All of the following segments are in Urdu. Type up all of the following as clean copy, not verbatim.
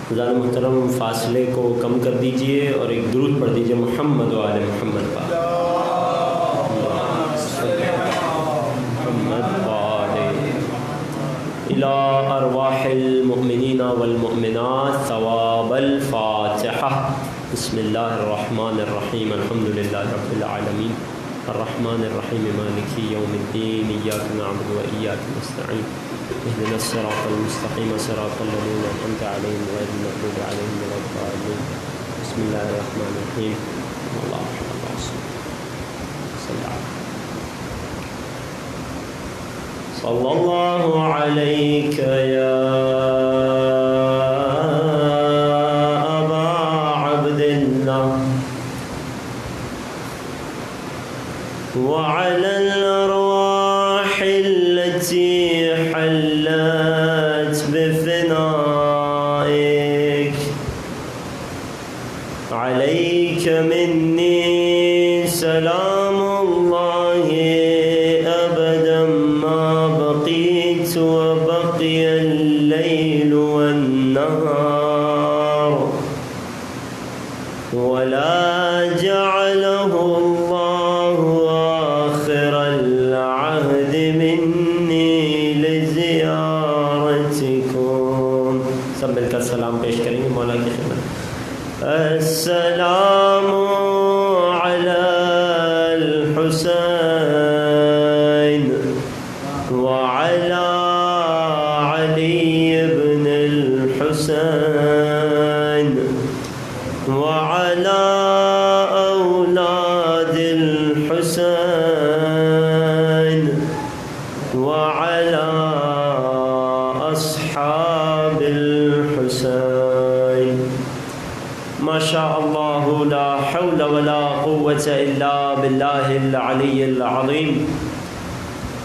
زیادہ محترم فاصلے کو کم کر دیجئے اور ایک درود پڑھ دیجئے محمد و آل محمد پر۔ محمد و آل الی ارواح المؤمنین والمؤمنات ثواب الفاتحہ۔ بسم اللہ الرحمن الرحیم، الحمدللہ رب العالمین الرحمن الرحیم مالک یوم الدین، ایاک نعبد و ایاک نستعین، اهدنا الصراط المستقیم صراط الذین انعمت علیہم غیر المغضوب علیہم ولا الضالین۔ بسم اللہ الرحمن الرحیم، اللہم صلی اللہ علیک یا وعلى الأرواح التي حلت بفنائك عليك مني سلام الله أبدا ما بقيت وبقي الليل والنهار ولا جعله سلام پیش کریں گے مولا کی خدمت۔ السلام علی الحسین وعلی علی بن الحسین وعلی اولاد الحسین وعلی اصحاب الحسین۔ ما شاء اللہ لا حول ولا قوة الا باللہ العلی العظیم۔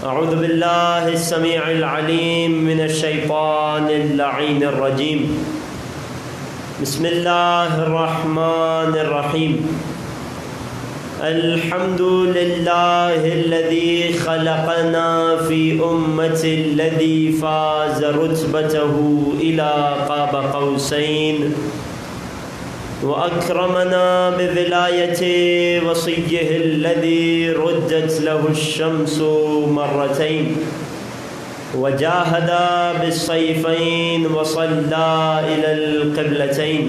اعوذ باللہ السمیع العلیم من الشیطان اللعین الرجیم۔ بسم اللہ الرحمن الرحیم۔ الحمد للہ الذی خلقنا فی امت الذی فاز رتبته الى قاب قوسین واکرمنا بولایت وصیہ الذی ردت له الشمس مرتین وجاہد بالسیفین وصلى الى القبلتین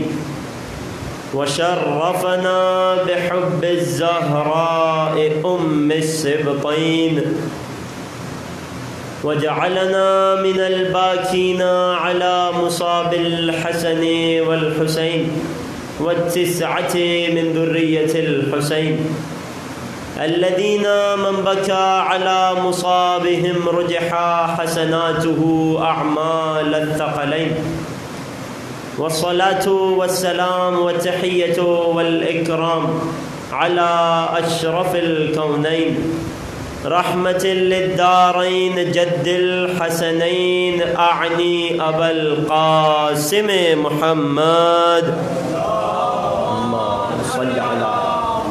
وشرفنا بحب الزهراء أم السبطين وجعلنا من الباكين على مصاب الحسن والحسين والتسعة من ذرية الحسين الذين من بكى على مصابهم رجح حسناته أعمال الثقلين والصلاة والسلام والتحية والإكرام على أشرف الكونين رحمة للدارين جد الحسنين أعني أبا القاسم محمد اللهم صل على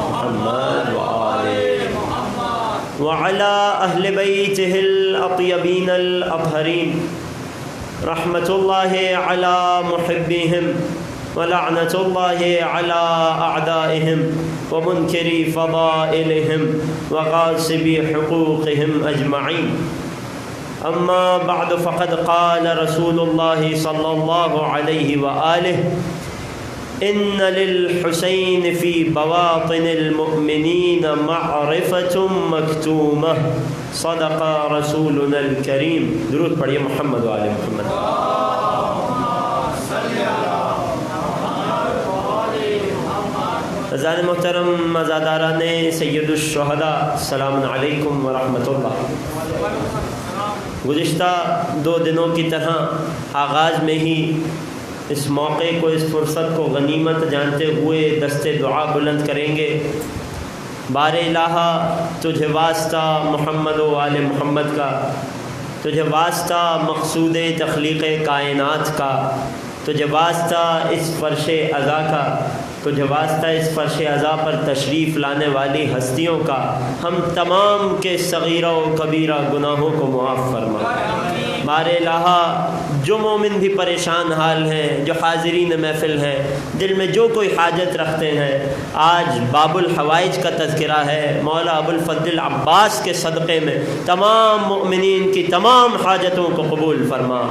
محمد وآل محمد وعلى أهل بيته الأطيبين الأطهرين رحمة الله على محبهم ولعنة الله على أعدائهم ومنكري فضائلهم وغاصبي حقوقهم أجمعين. أما بعد فقد قال رسول الله صلى الله عليه وآله إن للحسين في بواطن المؤمنين معرفة مكتومة صدق رسولنا الكريم۔ درود پڑھیے محمد و آل محمد۔ عزیزان محترم، عزاداران سید الشہداء، السلام علیکم ورحمۃ اللہ۔ گزشتہ 2 دنوں کی طرح آغاز میں ہی اس موقع کو، اس فرصت کو غنیمت جانتے ہوئے دست دعا بلند کریں گے۔ بار الہ تجھے واسطہ محمد و آل محمد کا، تجھے واسطہ مقصود تخلیق کائنات کا، تجھے واسطہ اس فرش عزا کا، تجھے واسطہ اس فرش عزا پر تشریف لانے والی ہستیوں کا، ہم تمام کے صغیرہ و کبیرہ گناہوں کو معاف فرما۔ بار الہ جو مومن بھی پریشان حال ہیں، جو حاضرین محفل ہیں، دل میں جو کوئی حاجت رکھتے ہیں، آج باب الحوائج کا تذکرہ ہے۔ مولا ابو الفضل عباس کے صدقے میں تمام مؤمنین کی تمام حاجتوں کو قبول فرما،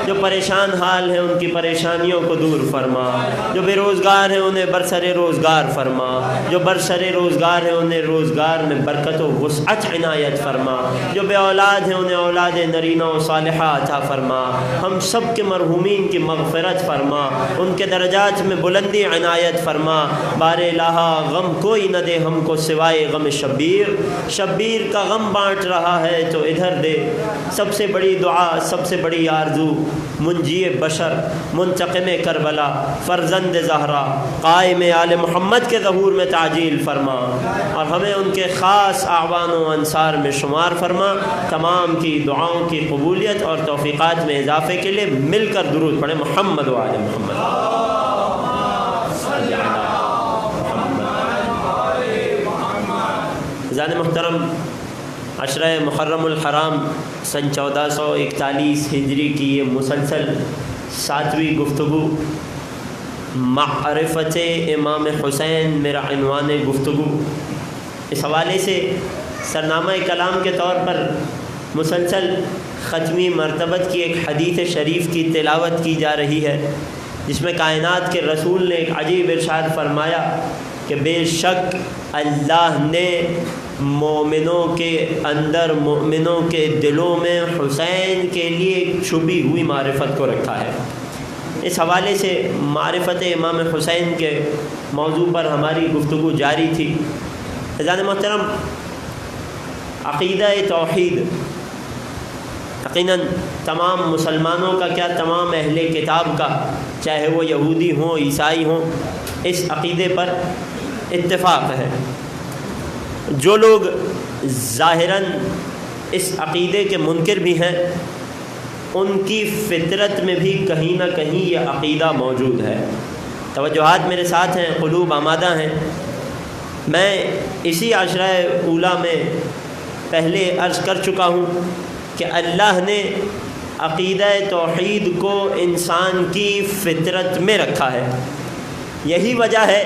جو پریشان حال ہیں ان کی پریشانیوں کو دور فرما، جو بے روزگار ہیں انہیں برسر روزگار فرما، جو برسر روزگار ہیں انہیں روزگار میں برکت و وسعت عنایت فرما، جو بے اولاد ہیں انہیں اولاد نرینہ و صالحہ عطا فرما، ہم سب کے مرحومین کی مغفرت فرما، ان کے درجات میں بلندی عنایت فرما۔ بار الہا غم کوئی نہ دے ہم کو سوائے غم شبیر، شبیر کا غم بانٹ رہا ہے تو ادھر دے۔ سب سے بڑی دعا، سب سے بڑی آرزو، منجی بشر، منتقم کربلا، فرزند زہرا، قائم آل محمد کے ظہور میں تعجیل فرما، اور ہمیں ان کے خاص اعوان و انصار میں شمار فرما۔ تمام کی دعاؤں کی قبولیت اور توفیقات میں اضافے کے لیے مل کر درود پڑھیں، محمد و آل محمد۔ عزیزان محترم، عشرہ محرم الحرام سن 1441 ہجری کی یہ مسلسل 7ویں گفتگو معرفت امام حسین میرا عنوان گفتگو، اس حوالے سے سرنامہ کلام کے طور پر مسلسل ختمی مرتبت کی ایک حدیث شریف کی تلاوت کی جا رہی ہے، جس میں کائنات کے رسول نے ایک عجیب ارشاد فرمایا کہ بے شک اللہ نے مومنوں کے اندر، مومنوں کے دلوں میں حسین کے لیے ایک چھپی ہوئی معرفت کو رکھا ہے۔ اس حوالے سے معرفت امام حسین کے موضوع پر ہماری گفتگو جاری تھی۔ عزیزان محترم، عقیدہ توحید یقیناً تمام مسلمانوں کا کیا، تمام اہل کتاب کا، چاہے وہ یہودی ہوں عیسائی ہوں، اس عقیدے پر اتفاق ہے۔ جو لوگ ظاہراً اس عقیدے کے منکر بھی ہیں، ان کی فطرت میں بھی کہیں نہ کہیں یہ عقیدہ موجود ہے۔ توجہات میرے ساتھ ہیں، قلوب آمادہ ہیں۔ میں اسی عشرہ اولیٰ میں پہلے عرض کر چکا ہوں کہ اللہ نے عقیدہ توحید کو انسان کی فطرت میں رکھا ہے۔ یہی وجہ ہے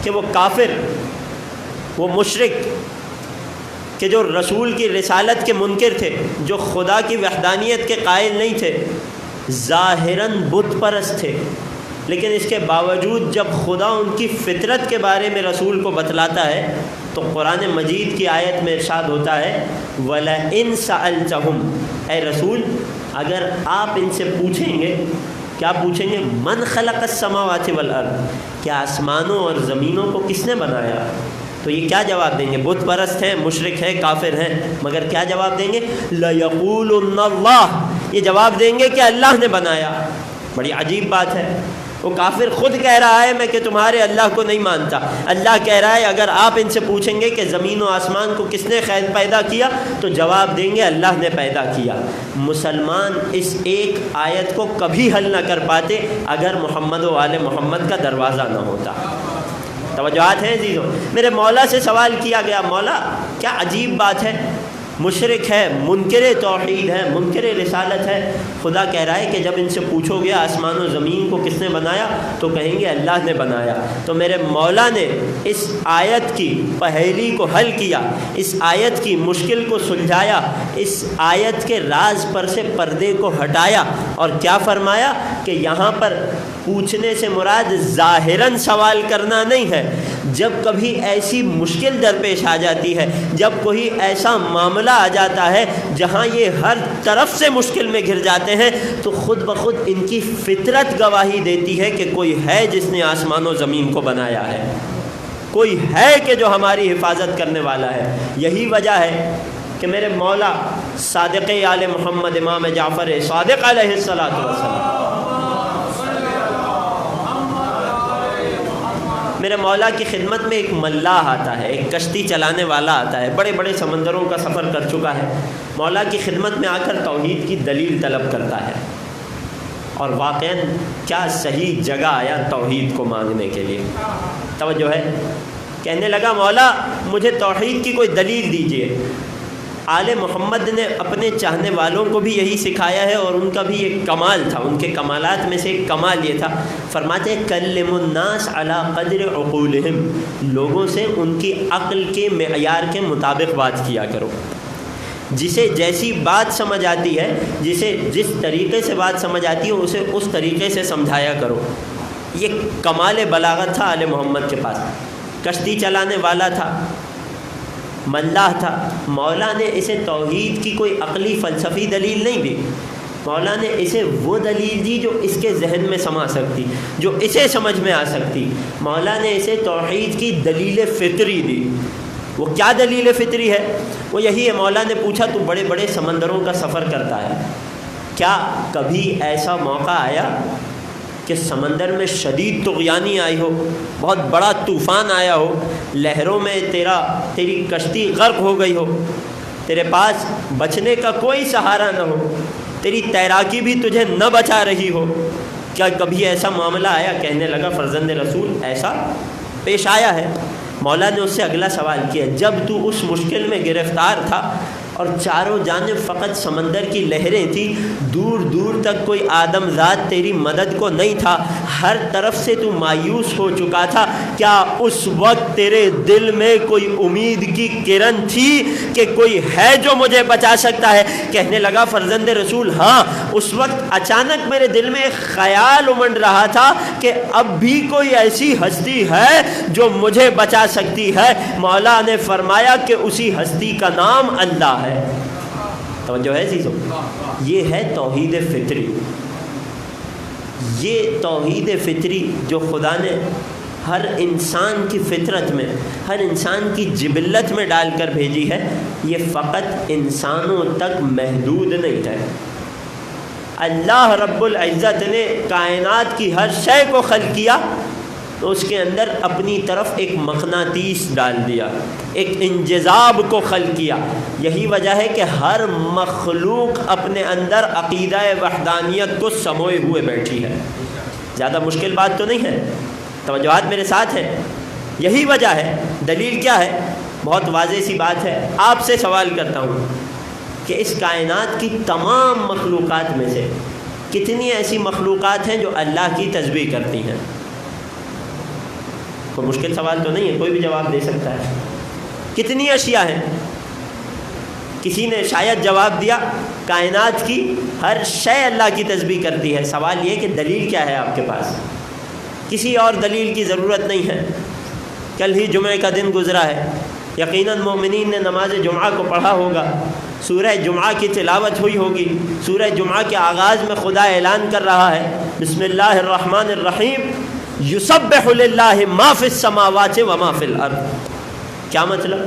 کہ وہ کافر، وہ مشرک کہ جو رسول کی رسالت کے منکر تھے، جو خدا کی وحدانیت کے قائل نہیں تھے، ظاہراً بت پرست تھے، لیکن اس کے باوجود جب خدا ان کی فطرت کے بارے میں رسول کو بتلاتا ہے تو قرآن مجید کی آیت میں ارشاد ہوتا ہے وَلَئِن سَأَلْتَهُمْ، اے رسول اگر آپ ان سے پوچھیں گے، کیا پوچھیں گے؟ من خلق السماوات والارض، کیا آسمانوں اور زمینوں کو کس نے بنایا؟ تو یہ کیا جواب دیں گے؟ بت پرست ہیں، مشرک ہیں، کافر ہیں، مگر کیا جواب دیں گے؟ لَيَقُولُنَّ اللَّهُ، یہ جواب دیں گے کہ اللہ نے بنایا۔ بڑی عجیب بات ہے، وہ کافر خود کہہ رہا ہے میں کہ تمہارے اللہ کو نہیں مانتا، اللہ کہہ رہا ہے اگر آپ ان سے پوچھیں گے کہ زمین و آسمان کو کس نے پیدا کیا تو جواب دیں گے اللہ نے پیدا کیا۔ مسلمان اس ایک آیت کو کبھی حل نہ کر پاتے اگر محمد و آل محمد کا دروازہ نہ ہوتا۔ توجہات ہیں عزیزوں؟ میرے مولا سے سوال کیا گیا، مولا کیا عجیب بات ہے، مشرک ہے، منکر توحید ہے، منکر رسالت ہے، خدا کہہ رہا ہے کہ جب ان سے پوچھو گے آسمان و زمین کو کس نے بنایا تو کہیں گے اللہ نے بنایا۔ تو میرے مولا نے اس آیت کی پہیلی کو حل کیا، اس آیت کی مشکل کو سلجھایا، اس آیت کے راز پر سے پردے کو ہٹایا، اور کیا فرمایا کہ یہاں پر پوچھنے سے مراد ظاہراً سوال کرنا نہیں ہے۔ جب کبھی ایسی مشکل درپیش آ جاتی ہے، جب کوئی ایسا معاملہ آ جاتا ہے جہاں یہ ہر طرف سے مشکل میں گھر جاتے ہیں، تو خود بخود ان کی فطرت گواہی دیتی ہے کہ کوئی ہے جس نے آسمان و زمین کو بنایا ہے، کوئی ہے کہ جو ہماری حفاظت کرنے والا ہے۔ یہی وجہ ہے کہ میرے مولا صادق آل محمد امام جعفر صادق علیہ السلام، میرے مولا کی خدمت میں ایک ملاح آتا ہے، ایک کشتی چلانے والا آتا ہے، بڑے بڑے سمندروں کا سفر کر چکا ہے، مولا کی خدمت میں آ کر توحید کی دلیل طلب کرتا ہے، اور واقعاً کیا صحیح جگہ آیا توحید کو مانگنے کے لیے۔ توجہ ہے، کہنے لگا مولا مجھے توحید کی کوئی دلیل دیجئے۔ آل محمد نے اپنے چاہنے والوں کو بھی یہی سکھایا ہے، اور ان کا بھی ایک کمال تھا، ان کے کمالات میں سے ایک کمال یہ تھا، فرماتے ہیں کلم الناس علی قدر عقولہم، لوگوں سے ان کی عقل کے معیار کے مطابق بات کیا کرو، جسے جیسی بات سمجھ آتی ہے، جسے جس طریقے سے بات سمجھ آتی ہے اسے اس طریقے سے سمجھایا کرو۔ یہ کمال بلاغت تھا آل محمد کے پاس۔ کشتی چلانے والا تھا، ملاح تھا، مولا نے اسے توحید کی کوئی عقلی فلسفی دلیل نہیں دی، مولا نے اسے وہ دلیل دی جو اس کے ذہن میں سما سکتی، جو اسے سمجھ میں آ سکتی۔ مولا نے اسے توحید کی دلیل فطری دی۔ وہ کیا دلیل فطری ہے؟ وہ یہی ہے، مولا نے پوچھا تو بڑے بڑے سمندروں کا سفر کرتا ہے، کیا کبھی ایسا موقع آیا کہ سمندر میں شدید طغیانی آئی ہو، بہت بڑا طوفان آیا ہو، لہروں میں تیری کشتی غرق ہو گئی ہو، تیرے پاس بچنے کا کوئی سہارا نہ ہو، تیری تیراکی بھی تجھے نہ بچا رہی ہو، کیا کبھی ایسا معاملہ آیا؟ کہنے لگا فرزند رسول ایسا پیش آیا ہے۔ مولا نے اس سے اگلا سوال کیا، جب تو اس مشکل میں گرفتار تھا اور چاروں جانب فقط سمندر کی لہریں تھیں، دور دور تک کوئی آدم ذات تیری مدد کو نہیں تھا، ہر طرف سے تو مایوس ہو چکا تھا، کیا اس وقت تیرے دل میں کوئی امید کی کرن تھی کہ کوئی ہے جو مجھے بچا سکتا ہے؟ کہنے لگا فرزند رسول ہاں، اس وقت اچانک میرے دل میں ایک خیال امنڈ رہا تھا کہ اب بھی کوئی ایسی ہستی ہے جو مجھے بچا سکتی ہے۔ مولا نے فرمایا کہ اسی ہستی کا نام اللہ ہے۔ توجہ ہے عزیزو، یہ ہے توحید فطری۔ یہ توحید فطری جو خدا نے ہر انسان کی فطرت میں، ہر انسان کی جبلت میں ڈال کر بھیجی ہے، یہ فقط انسانوں تک محدود نہیں ہے۔ اللہ رب العزت نے کائنات کی ہر شے کو خلق کیا تو اس کے اندر اپنی طرف ایک مقناطیس ڈال دیا، ایک انجذاب کو خلق کیا۔ یہی وجہ ہے کہ ہر مخلوق اپنے اندر عقیدہ وحدانیت کو سموئے ہوئے بیٹھی ہے۔ زیادہ مشکل بات تو نہیں ہے، توجہات میرے ساتھ ہیں۔ یہی وجہ ہے۔ دلیل کیا ہے؟ بہت واضح سی بات ہے۔ آپ سے سوال کرتا ہوں کہ اس کائنات کی تمام مخلوقات میں سے کتنی ایسی مخلوقات ہیں جو اللہ کی تسبیح کرتی ہیں؟ کوئی مشکل سوال تو نہیں ہے، کوئی بھی جواب دے سکتا ہے۔ کتنی اشیاء ہیں؟ کسی نے شاید جواب دیا کائنات کی ہر شے اللہ کی تسبیح کرتی ہے۔ سوال یہ کہ دلیل کیا ہے آپ کے پاس؟ کسی اور دلیل کی ضرورت نہیں ہے۔ کل ہی جمعہ کا دن گزرا ہے، یقیناً مومنین نے نماز جمعہ کو پڑھا ہوگا، سورہ جمعہ کی تلاوت ہوئی ہوگی۔ سورہ جمعہ کے آغاز میں خدا اعلان کر رہا ہے بسم اللہ الرحمن الرحیم، یسبح للہ ما فی السماوات و ما فی الارض۔ کیا مطلب؟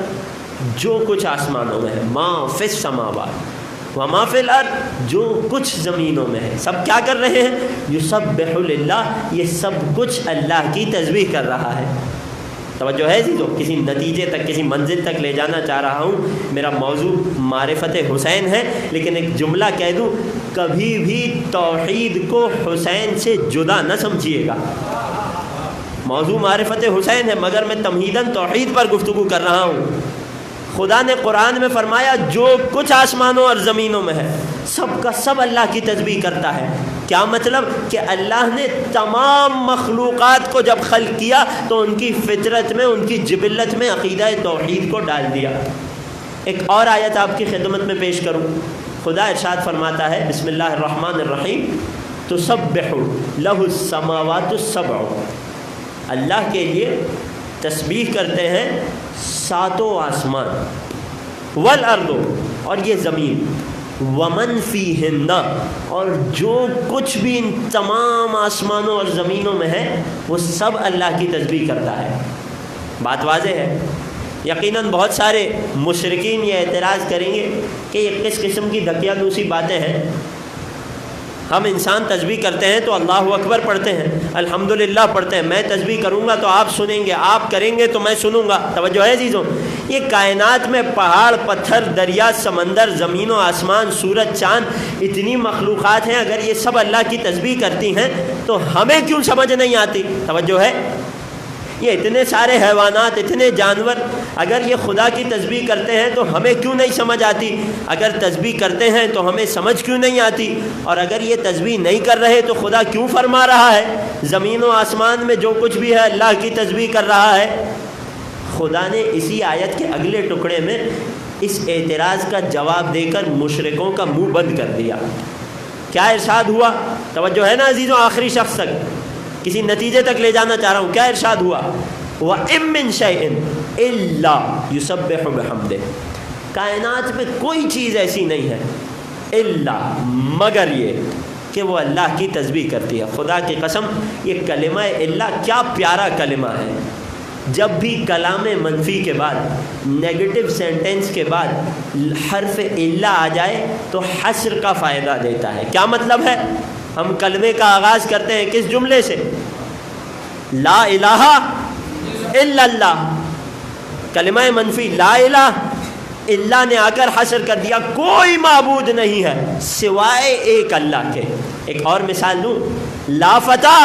جو کچھ آسمانوں میں ہے، ما فی السماوات و ما فی الارض، جو کچھ زمینوں میں ہے، سب کیا کر رہے ہیں؟ یسبح للہ، یہ سب کچھ اللہ کی تسبیح کر رہا ہے۔ توجہ ہے جو کسی نتیجے تک، کسی منزل تک لے جانا چاہ رہا ہوں۔ میرا موضوع معرفت حسین ہے، لیکن ایک جملہ کہہ دوں، کبھی بھی توحید کو حسین سے جدا نہ سمجھیے گا۔ موضوع معرفت حسین ہے مگر میں تمہیداً توحید پر گفتگو کر رہا ہوں۔ خدا نے قرآن میں فرمایا جو کچھ آسمانوں اور زمینوں میں ہے سب کا سب اللہ کی تسبیح کرتا ہے۔ کیا مطلب؟ کہ اللہ نے تمام مخلوقات کو جب خلق کیا تو ان کی فطرت میں، ان کی جبلت میں عقیدہ توحید کو ڈال دیا۔ ایک اور آیت آپ کی خدمت میں پیش کروں۔ خدا ارشاد فرماتا ہے بسم اللہ الرحمن الرحیم، تسبح لہ السماوات السبع، اللہ کے لیے تسبیح کرتے ہیں ساتوں آسمان، والارض، اور یہ زمین، ومن فیہن، اور جو کچھ بھی ان تمام آسمانوں اور زمینوں میں ہے وہ سب اللہ کی تسبیح کرتا ہے۔ بات واضح ہے۔ یقیناً بہت سارے مشرکین یہ اعتراض کریں گے کہ یہ کس قسم کی دھکیالوسی باتیں ہیں، ہم انسان تسبیح کرتے ہیں تو اللہ اکبر پڑھتے ہیں، الحمدللہ پڑھتے ہیں، میں تسبیح کروں گا تو آپ سنیں گے، آپ کریں گے تو میں سنوں گا۔ توجہ ہے عزیزوں، یہ کائنات میں پہاڑ، پتھر، دریا، سمندر، زمین و آسمان، سورج، چاند، اتنی مخلوقات ہیں، اگر یہ سب اللہ کی تسبیح کرتی ہیں تو ہمیں کیوں سمجھ نہیں آتی؟ توجہ ہے، یہ اتنے سارے حیوانات، اتنے جانور، اگر یہ خدا کی تسبیح کرتے ہیں تو ہمیں کیوں نہیں سمجھ آتی؟ اگر تسبیح کرتے ہیں تو ہمیں سمجھ کیوں نہیں آتی؟ اور اگر یہ تسبیح نہیں کر رہے تو خدا کیوں فرما رہا ہے زمین و آسمان میں جو کچھ بھی ہے اللہ کی تسبیح کر رہا ہے؟ خدا نے اسی آیت کے اگلے ٹکڑے میں اس اعتراض کا جواب دے کر مشرکوں کا منہ بند کر دیا۔ کیا ارشاد ہوا؟ توجہ ہے نا عزیزوں، آخری شخص تک کسی نتیجے تک لے جانا چاہ رہا ہوں۔ کیا ارشاد ہوا؟ وَإِن مِّن شَيْءٍ إِلَّا يُسَبِّحُ بِحَمْدِهِ، کائنات میں کوئی چیز ایسی نہیں ہے الا مگر یہ کہ وہ اللہ کی تسبیح کرتی ہے۔ خدا کی قسم یہ کلمہ الا کیا پیارا کلمہ ہے۔ جب بھی کلام منفی کے بعد، نیگیٹو سینٹنس کے بعد حرف الا آ جائے تو حصر کا فائدہ دیتا ہے۔ کیا مطلب ہے؟ ہم کلمے کا آغاز کرتے ہیں کس جملے سے؟ لا الہ الا اللہ، کلمہ منفی لا الہ، اللہ نے آ کر حصر کر دیا، کوئی معبود نہیں ہے سوائے ایک اللہ کے۔ ایک اور مثال دوں، لا فتح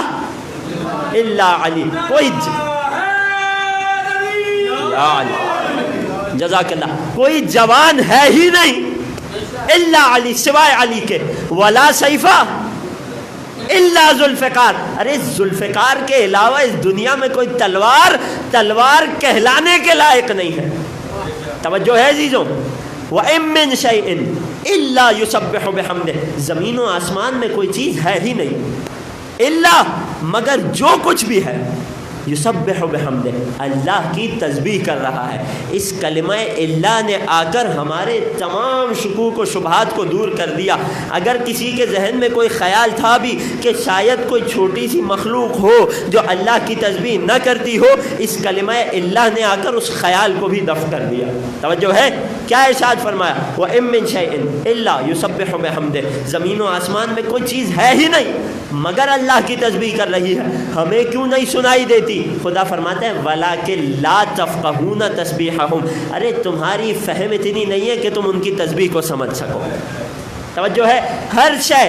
الا علی، کوئی یا علی جزاک اللہ، کوئی جوان ہے ہی نہیں الا علی سوائے علی کے، ولا سیفہ الا ذوالفقار، ارے ذوالفقار کے علاوہ اس دنیا میں کوئی تلوار کہلانے کے لائق نہیں ہے۔ توجہ ہے عزیزوں، وَإِن مِّن شَيْءٍ إِلَّا يُسَبِّحُ بِحَمْدِهِ، زمین و آسمان میں کوئی چیز ہے ہی نہیں الا مگر جو کچھ بھی ہے یسبح بحمدہ، اللہ کی تسبیح کر رہا ہے۔ اس کلمہ اللہ نے آ کر ہمارے تمام شکوک و شبہات کو دور کر دیا۔ اگر کسی کے ذہن میں کوئی خیال تھا بھی کہ شاید کوئی چھوٹی سی مخلوق ہو جو اللہ کی تسبیح نہ کرتی ہو، اس کلمہ اللہ نے آ کر اس خیال کو بھی دفع کر دیا۔ توجہ ہے، کیا ارشاد فرمایا؟ وَإِن مِّن شَيْءٍ إِلَّا يُسَبِّحُ بِحَمْدِهِ، زمین و آسمان میں کوئی چیز ہے ہی نہیں مگر اللہ کی تسبیح کر رہی ہے، ہمیں کیوں نہیں سنائی دیتی؟ خدا فرماتا ہے وَلَٰكِن لَا تَفْقَهُونَ تَسْبِيحَهُمْ، ارے تمہاری فہم اتنی نہیں ہے کہ تم ان کی تسبیح کو سمجھ سکو۔ توجہ ہے، ہر شے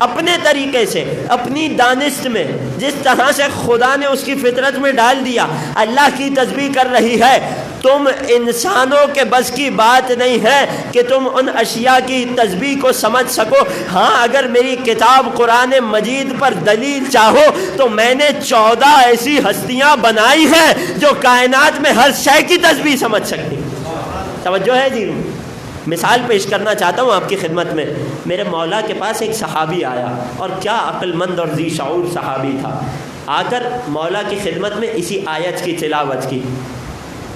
اپنے طریقے سے، اپنی دانست میں، جس طرح سے خدا نے اس کی فطرت میں ڈال دیا، اللہ کی تسبیح کر رہی ہے۔ تم انسانوں کے بس کی بات نہیں ہے کہ تم ان اشیاء کی تسبیح کو سمجھ سکو۔ ہاں اگر میری کتاب قرآن مجید پر دلیل چاہو تو میں نے 14 ایسی ہستیاں بنائی ہیں جو کائنات میں ہر شے کی تسبیح سمجھ سکتی۔ توجہ ہے جی، مثال پیش کرنا چاہتا ہوں آپ کی خدمت میں۔ میرے مولا کے پاس ایک صحابی آیا، اور کیا عقل مند اور ذی شعور صحابی تھا۔ آ کر مولا کی خدمت میں اسی آیت کی تلاوت کی،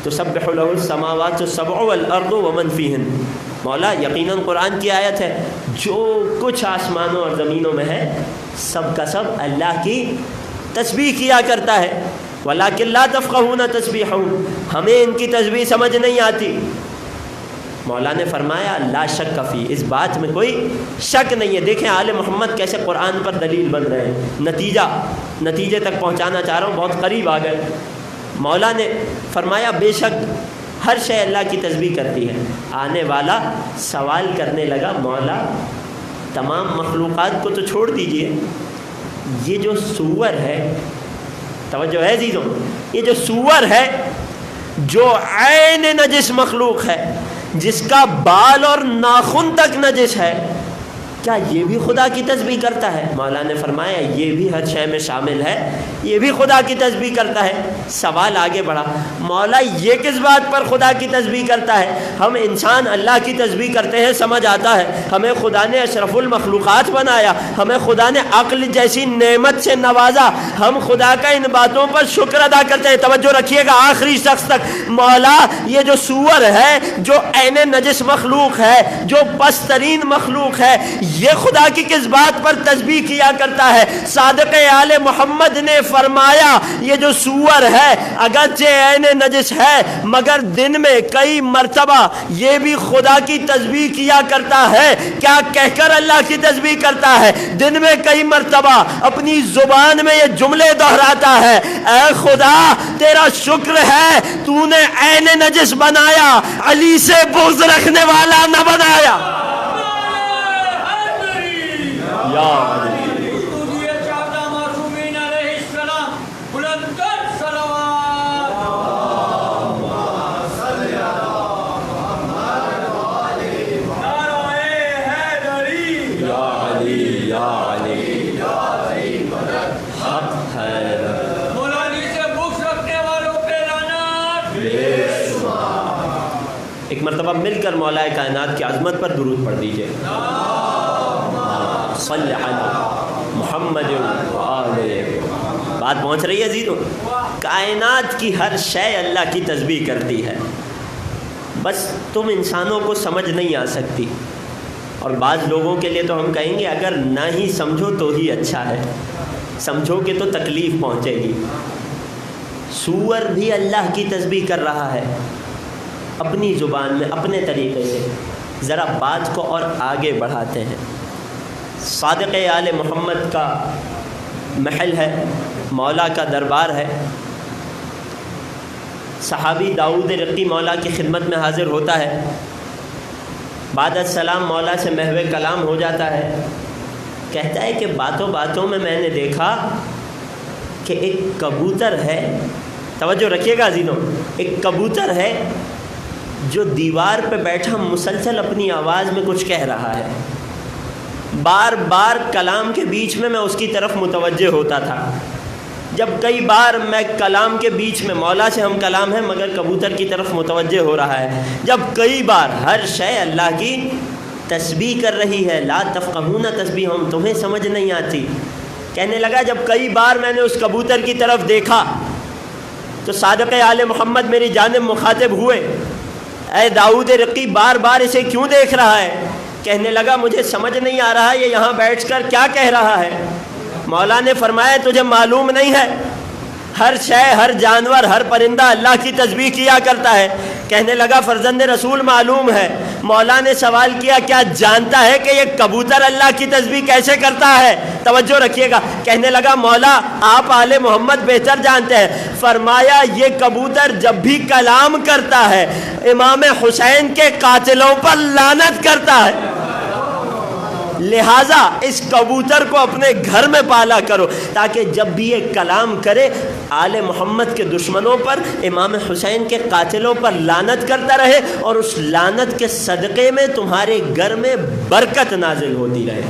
تسبح له السماوات السبع والارض ومن فیہن۔ مولا یقیناً قرآن کی آیت ہے، جو کچھ آسمانوں اور زمینوں میں ہے سب کا سب اللہ کی تسبیح کیا کرتا ہے۔ وَلَٰكِن لَا تَفْقَهُونَ تَسْبِيحَهُمْ، ہمیں ان کی تسبیح سمجھ نہیں آتی۔ مولا نے فرمایا لا شک فی، اس بات میں کوئی شک نہیں ہے۔ دیکھیں آل محمد کیسے قرآن پر دلیل بن رہے ہیں۔ نتیجے تک پہنچانا چاہ رہا ہوں، بہت قریب آ گئے۔ مولا نے فرمایا بے شک ہر شے اللہ کی تسبیح کرتی ہے۔ آنے والا سوال کرنے لگا، مولا تمام مخلوقات کو تو چھوڑ دیجئے، یہ جو سور ہے، توجہ ہے عزیزوں، یہ جو سور ہے جو عین نجس مخلوق ہے، جس کا بال اور ناخن تک نجس ہے، کیا یہ بھی خدا کی تسبیح کرتا ہے؟ مولا نے فرمایا یہ بھی ہر شے میں شامل ہے، یہ بھی خدا کی تسبیح کرتا ہے۔ سوال آگے بڑھا، مولا یہ کس بات پر خدا کی تسبیح کرتا ہے؟ ہم انسان اللہ کی تسبیح کرتے ہیں، سمجھ آتا ہے، ہمیں خدا نے اشرف المخلوقات بنایا، ہمیں خدا نے عقل جیسی نعمت سے نوازا، ہم خدا کا ان باتوں پر شکر ادا کرتے ہیں۔ توجہ رکھیے گا آخری شخص تک، مولا یہ جو سور ہے، جو عین نجس مخلوق ہے، جو پست ترین مخلوق ہے، یہ خدا کی کس بات پر تسبیح کیا کرتا ہے؟ صادق آل محمد نے فرمایا یہ جو سور ہے اگرچہ عین نجس ہے مگر دن میں کئی مرتبہ یہ بھی خدا کی تسبیح کیا کرتا ہے۔ کیا کہہ کر اللہ کی تسبیح کرتا ہے؟ دن میں کئی مرتبہ اپنی زبان میں یہ جملے دہراتا ہے، اے خدا تیرا شکر ہے تو نے عین نجس بنایا، علی سے بغض رکھنے والا نہ بنایا۔ ایک مرتبہ مل کر مولا کائنات کی عظمت پر درود پڑھ دیجئے. صلی علی محمد و آلہ. بات پہنچ رہی ہے عزیزو؟ کائنات کی ہر شے اللہ کی تسبیح کرتی ہے، بس تم انسانوں کو سمجھ نہیں آ سکتی. اور بعض لوگوں کے لیے تو ہم کہیں گے اگر نہ ہی سمجھو تو ہی اچھا ہے، سمجھو گے تو تکلیف پہنچے گی. سور بھی اللہ کی تسبیح کر رہا ہے اپنی زبان میں اپنے طریقے سے. ذرا بات کو اور آگے بڑھاتے ہیں. صادق آل محمد کا محل ہے، مولا کا دربار ہے. صحابی داؤد رقی مولا کی خدمت میں حاضر ہوتا ہے. بعد السلام مولا سے محو کلام ہو جاتا ہے. کہتا ہے کہ باتوں باتوں میں نے دیکھا کہ ایک کبوتر ہے، توجہ رکھیے گا عزیزوں، ایک کبوتر ہے جو دیوار پہ بیٹھا مسلسل اپنی آواز میں کچھ کہہ رہا ہے. بار بار کلام کے بیچ میں اس کی طرف متوجہ ہوتا تھا. جب کئی بار میں کلام کے بیچ میں، مولا سے ہم کلام ہیں مگر کبوتر کی طرف متوجہ ہو رہا ہے، جب کئی بار ہر شے اللہ کی تسبیح کر رہی ہے. لا تفقہون تسبیحہم، تمہیں سمجھ نہیں آتی. کہنے لگا جب کئی بار میں نے اس کبوتر کی طرف دیکھا تو صادق آل محمد میری جانب مخاطب ہوئے، اے داؤد رقی بار بار اسے کیوں دیکھ رہا ہے؟ کہنے لگا مجھے سمجھ نہیں آ رہا یہ یہاں بیٹھ کر کیا کہہ رہا ہے. مولا نے فرمایا تجھے معلوم نہیں ہے ہر شے، ہر جانور، ہر پرندہ اللہ کی تسبیح کیا کرتا ہے. کہنے لگا فرزند رسول معلوم ہے. مولا نے سوال کیا کیا جانتا ہے کہ یہ کبوتر اللہ کی تسبیح کیسے کرتا ہے؟ توجہ رکھیے گا. کہنے لگا مولا آپ آل محمد بہتر جانتے ہیں. فرمایا یہ کبوتر جب بھی کلام کرتا ہے امام حسین کے قاتلوں پر لعنت کرتا ہے. لہٰذا اس کبوتر کو اپنے گھر میں پالا کرو تاکہ جب بھی یہ کلام کرے آل محمد کے دشمنوں پر، امام حسین کے قاتلوں پر لعنت کرتا رہے اور اس لعنت کے صدقے میں تمہارے گھر میں برکت نازل ہوتی رہے.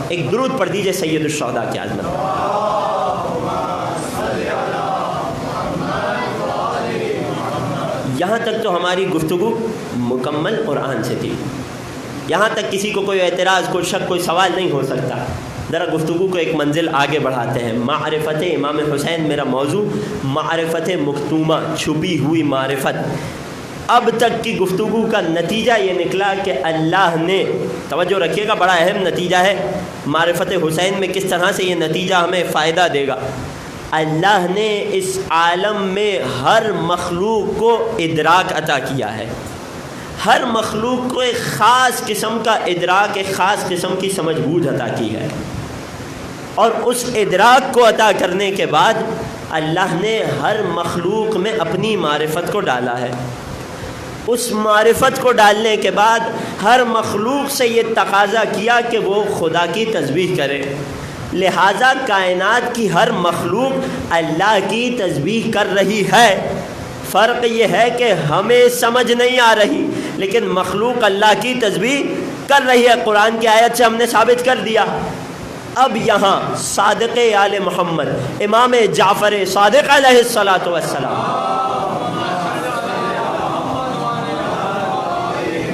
ایک درود پڑھ دیجئے سید الشہداء کی عظمت. یہاں تک تو ہماری گفتگو مکمل قرآن سے تھی. یہاں تک کسی کو کوئی اعتراض، کوئی شک، کوئی سوال نہیں ہو سکتا. ذرا گفتگو کو ایک منزل آگے بڑھاتے ہیں. معرفت امام حسین میرا موضوع، معرفت مختومہ، چھپی ہوئی معرفت. اب تک کی گفتگو کا نتیجہ یہ نکلا کہ اللہ نے، توجہ رکھیے گا بڑا اہم نتیجہ ہے، معرفت حسین میں کس طرح سے یہ نتیجہ ہمیں فائدہ دے گا. اللہ نے اس عالم میں ہر مخلوق کو ادراک عطا کیا ہے. ہر مخلوق کو ایک خاص قسم کا ادراک، ایک خاص قسم کی سمجھ بوجھ عطا کی ہے. اور اس ادراک کو عطا کرنے کے بعد اللہ نے ہر مخلوق میں اپنی معرفت کو ڈالا ہے. اس معرفت کو ڈالنے کے بعد ہر مخلوق سے یہ تقاضا کیا کہ وہ خدا کی تسبیح کرے. لہٰذا کائنات کی ہر مخلوق اللہ کی تسبیح کر رہی ہے. فرق یہ ہے کہ ہمیں سمجھ نہیں آ رہی لیکن مخلوق اللہ کی تسبیح کر رہی ہے. قرآن کی آیت سے ہم نے ثابت کر دیا. اب یہاں صادق آل محمد امام جعفر صادق علیہ الصلاۃ والسلام،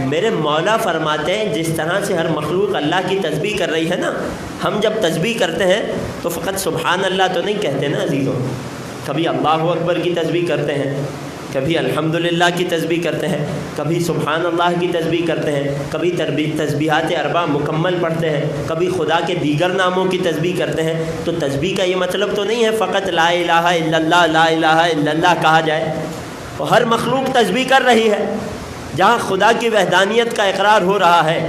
میرے مولا فرماتے ہیں جس طرح سے ہر مخلوق اللہ کی تسبیح کر رہی ہے نا، ہم جب تسبیح کرتے ہیں تو فقط سبحان اللہ تو نہیں کہتے نا عزیزوں، کبھی اللہ اکبر کی تسبیح کرتے ہیں، کبھی الحمدللہ کی تسبیح کرتے ہیں، کبھی سبحان اللہ کی تسبیح کرتے ہیں، کبھی تسبیحات اربع مکمل پڑھتے ہیں، کبھی خدا کے دیگر ناموں کی تسبیح کرتے ہیں. تو تسبیح کا یہ مطلب تو نہیں ہے فقط لا الہ الا اللہ، لا الہ الا اللہ کہا جائے. اور ہر مخلوق تسبیح کر رہی ہے. جہاں خدا کی وحدانیت کا اقرار ہو رہا ہے،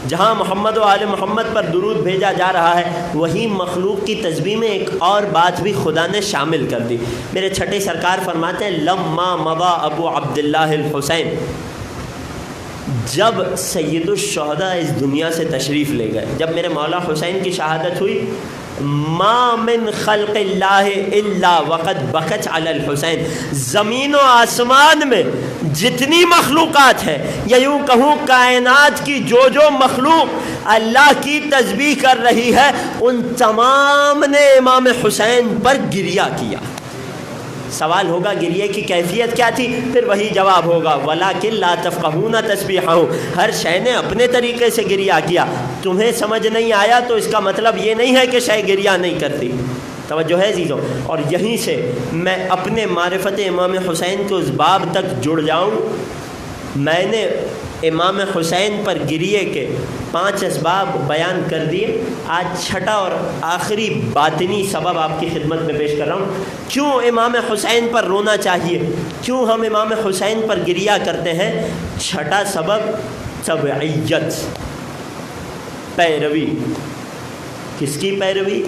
جہاں محمد و آل محمد پر درود بھیجا جا رہا ہے، وہی مخلوق کی تسبیح میں ایک اور بات بھی خدا نے شامل کر دی. میرے چھٹے سرکار فرماتے ہیں لما مضى ابو عبداللہ الحسین، جب سید الشہداء اس دنیا سے تشریف لے گئے، جب میرے مولا حسین کی شہادت ہوئی، ما من خلق اللہ الا وقد بکت علی الحسین، زمین و آسمان میں جتنی مخلوقات ہیں، یا یوں کہوں کائنات کی جو مخلوق اللہ کی تسبیح کر رہی ہے، ان تمام نے امام حسین پر گریہ کیا. سوال ہوگا گریے کی کیفیت کیا تھی، پھر وہی جواب ہوگا وَلَٰكِن لَا تَفْقَهُونَ تَسْبِيحَهُمْ، ہر شے نے اپنے طریقے سے گریہ کیا، تمہیں سمجھ نہیں آیا تو اس کا مطلب یہ نہیں ہے کہ شے گریہ نہیں کرتی۔ توجہ ہے عزیزوں، اور یہیں سے میں اپنے معرفت امام حسین کے اس باب تک جڑ جاؤں۔ میں نے امام حسین پر گریے کے 5 اسباب بیان کر دیے، آج چھٹا اور آخری باطنی سبب آپ کی خدمت میں پیش کر رہا ہوں۔ کیوں امام حسین پر رونا چاہیے، کیوں ہم امام حسین پر گریہ کرتے ہیں؟ چھٹا سبب تبعیت، پیروی۔ کس کی پیروی؟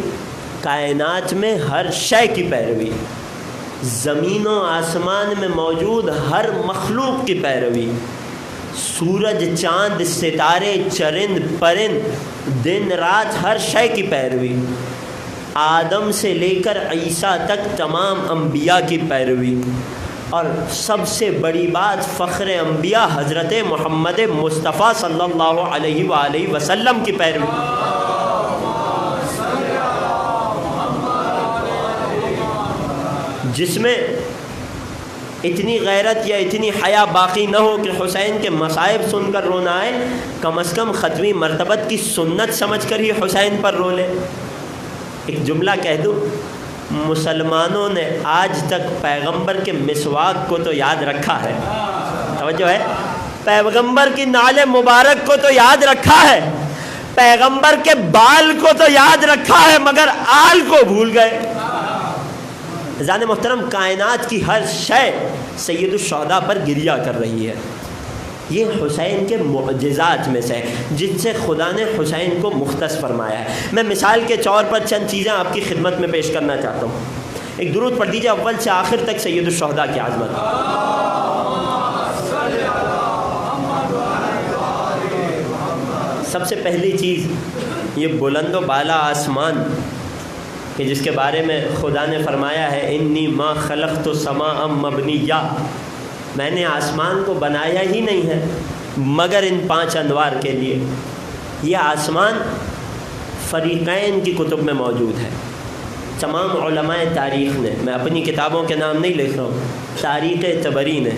کائنات میں ہر شے کی پیروی، زمین و آسمان میں موجود ہر مخلوق کی پیروی، سورج چاند ستارے چرند پرند دن رات ہر شے کی پیروی، آدم سے لے کر عیسیٰ تک تمام انبیاء کی پیروی، اور سب سے بڑی بات فخر انبیاء حضرت محمد مصطفیٰ صلی اللہ علیہ وآلہ وسلم کی پیروی۔ جس میں اتنی غیرت یا اتنی حیا باقی نہ ہو کہ حسین کے مصائب سن کر رونا آئے، کم از کم ختمی مرتبت کی سنت سمجھ کر ہی حسین پر رو لے۔ ایک جملہ کہہ دوں، مسلمانوں نے آج تک پیغمبر کے مسواک کو تو یاد رکھا ہے، توجہ ہے، پیغمبر کی نعل مبارک کو تو یاد رکھا ہے، پیغمبر کے بال کو تو یاد رکھا ہے، مگر آل کو بھول گئے۔ عزیزان محترم، کائنات کی ہر شے سید الشہداء پر گریہ کر رہی ہے۔ یہ حسین کے معجزات میں سے ہے جن سے خدا نے حسین کو مختص فرمایا ہے۔ میں مثال کے طور پر چند چیزیں آپ کی خدمت میں پیش کرنا چاہتا ہوں۔ ایک درود پڑھ دیجیے اول سے آخر تک سید الشہداء کی عظمت۔ سب سے پہلی چیز یہ بلند و بالا آسمان کہ جس کے بارے میں خدا نے فرمایا ہے انی ما خلقت السماء مبنیہ، میں نے آسمان کو بنایا ہی نہیں ہے مگر ان 5 انوار کے لیے۔ یہ آسمان فریقین کی کتب میں موجود ہے۔ تمام علماء تاریخ نے، میں اپنی کتابوں کے نام نہیں لکھ رہا ہوں، تاریخ طبری نے،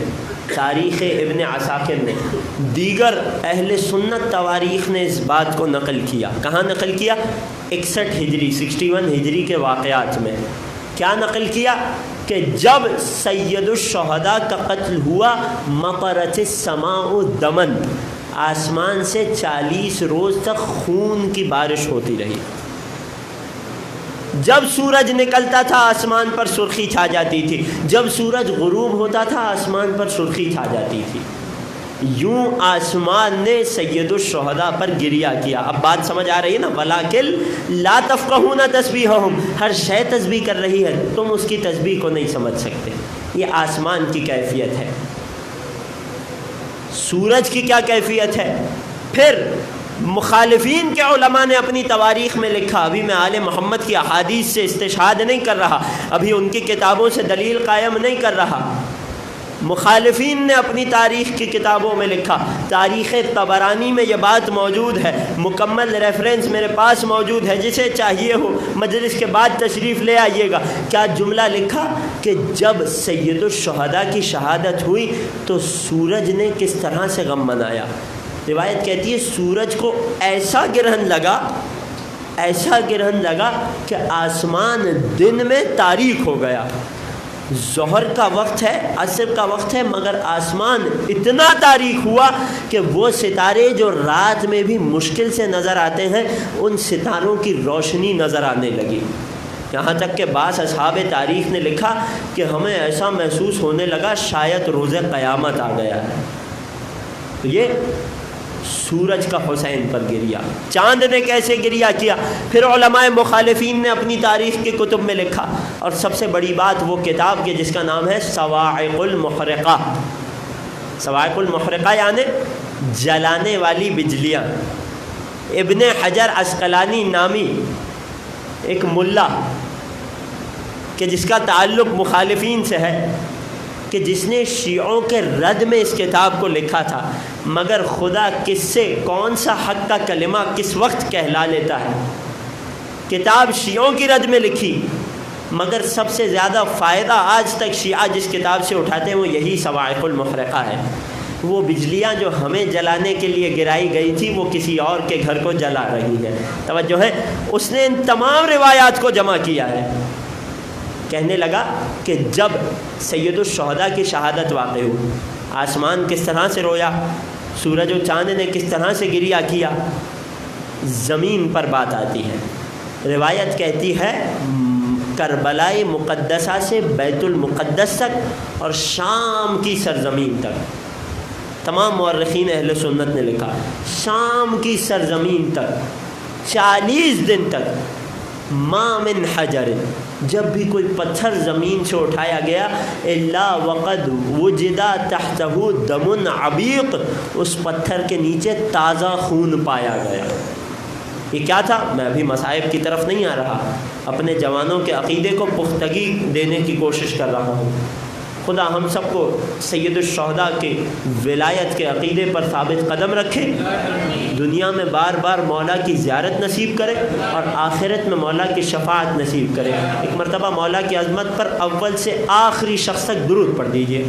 تاریخ ابن عساکر نے، دیگر اہل سنت تواریخ نے اس بات کو نقل کیا۔ کہاں نقل کیا؟ 61 ہجری 61 ہجری کے واقعات میں کیا نقل کیا کہ جب سید الشہداء کا قتل ہوا، مطرت السماء دمن، آسمان سے 40 روز تک خون کی بارش ہوتی رہی۔ جب سورج نکلتا تھا آسمان پر سرخی چھا جاتی تھی، جب سورج غروب ہوتا تھا آسمان پر سرخی چھا جاتی تھی۔ یوں آسمان نے سید الشہداء پر گریہ کیا۔ اب بات سمجھ آ رہی ہے نا؟ وَلَٰكِن لَا تَفْقَهُونَ تَسْبِيحَهُمْ، ہر شے تسبیح کر رہی ہے، تم اس کی تسبیح کو نہیں سمجھ سکتے۔ یہ آسمان کی کیفیت ہے۔ سورج کی کیا کیفیت ہے؟ پھر مخالفین کے علماء نے اپنی تواریخ میں لکھا، ابھی میں آل محمد کی احادیث سے استشہاد نہیں کر رہا، ابھی ان کی کتابوں سے دلیل قائم نہیں کر رہا، مخالفین نے اپنی تاریخ کی کتابوں میں لکھا۔ تاریخ طبرانی میں یہ بات موجود ہے، مکمل ریفرنس میرے پاس موجود ہے، جسے چاہیے ہو مجلس کے بعد تشریف لے آئیے گا۔ کیا جملہ لکھا کہ جب سید الشہداء کی شہادت ہوئی تو سورج نے کس طرح سے غم منایا۔ روایت کہتی ہے سورج کو ایسا گرہن لگا کہ آسمان دن میں تاریک ہو گیا۔ ظہر کا وقت ہے، عصر کا وقت ہے، مگر آسمان اتنا تاریک ہوا کہ وہ ستارے جو رات میں بھی مشکل سے نظر آتے ہیں، ان ستاروں کی روشنی نظر آنے لگی۔ یہاں تک کہ بعض اصحاب تاریخ نے لکھا کہ ہمیں ایسا محسوس ہونے لگا شاید روز قیامت آ گیا ہے۔ تو یہ سورج کا حسین پر گریہ۔ چاند نے کیسے گریہ کیا؟ پھر علماء مخالفین نے اپنی تاریخ کی کتب میں لکھا، اور سب سے بڑی بات وہ کتاب کے جس کا نام ہے صواعق المحرقہ۔ صواعق المحرقہ یعنی جلانے والی بجلیاں۔ ابن حجر عسقلانی نامی ایک ملا کہ جس کا تعلق مخالفین سے ہے، کہ جس نے شیعوں کے رد میں اس کتاب کو لکھا تھا، مگر خدا کس سے کون سا حق کا کلمہ کس وقت کہلا لیتا ہے۔ کتاب شیعوں کی رد میں لکھی، مگر سب سے زیادہ فائدہ آج تک شیعہ جس کتاب سے اٹھاتے ہیں وہ یہی صواعق المحرقہ ہے۔ وہ بجلیاں جو ہمیں جلانے کے لیے گرائی گئی تھی وہ کسی اور کے گھر کو جلا رہی ہے۔ توجہ ہے، اس نے ان تمام روایات کو جمع کیا ہے۔ کہنے لگا کہ جب سید الشہداء کی شہادت واقع ہوئی، آسمان کس طرح سے رویا، سورج و چاند نے کس طرح سے گریہ کیا، زمین پر بات آتی ہے۔ روایت کہتی ہے کربلائے مقدسہ سے بیت المقدس تک اور شام کی سرزمین تک، تمام مورخین اہل سنت نے لکھا شام کی سرزمین تک 40 دن تک ما من حجر، جب بھی کوئی پتھر زمین سے اٹھایا گیا الا وقد وجدا تحتہ دم عبیق، اس پتھر کے نیچے تازہ خون پایا گیا۔ یہ کیا تھا؟ میں ابھی مصائب کی طرف نہیں آ رہا، اپنے جوانوں کے عقیدے کو پختگی دینے کی کوشش کر رہا ہوں۔ خدا ہم سب کو سید الشہداء کے ولایت کے عقیدے پر ثابت قدم رکھے، دنیا میں بار بار مولا کی زیارت نصیب کرے اور آخرت میں مولا کی شفاعت نصیب کرے۔ ایک مرتبہ مولا کی عظمت پر اول سے آخری شخص تک درود پڑھ دیجئے۔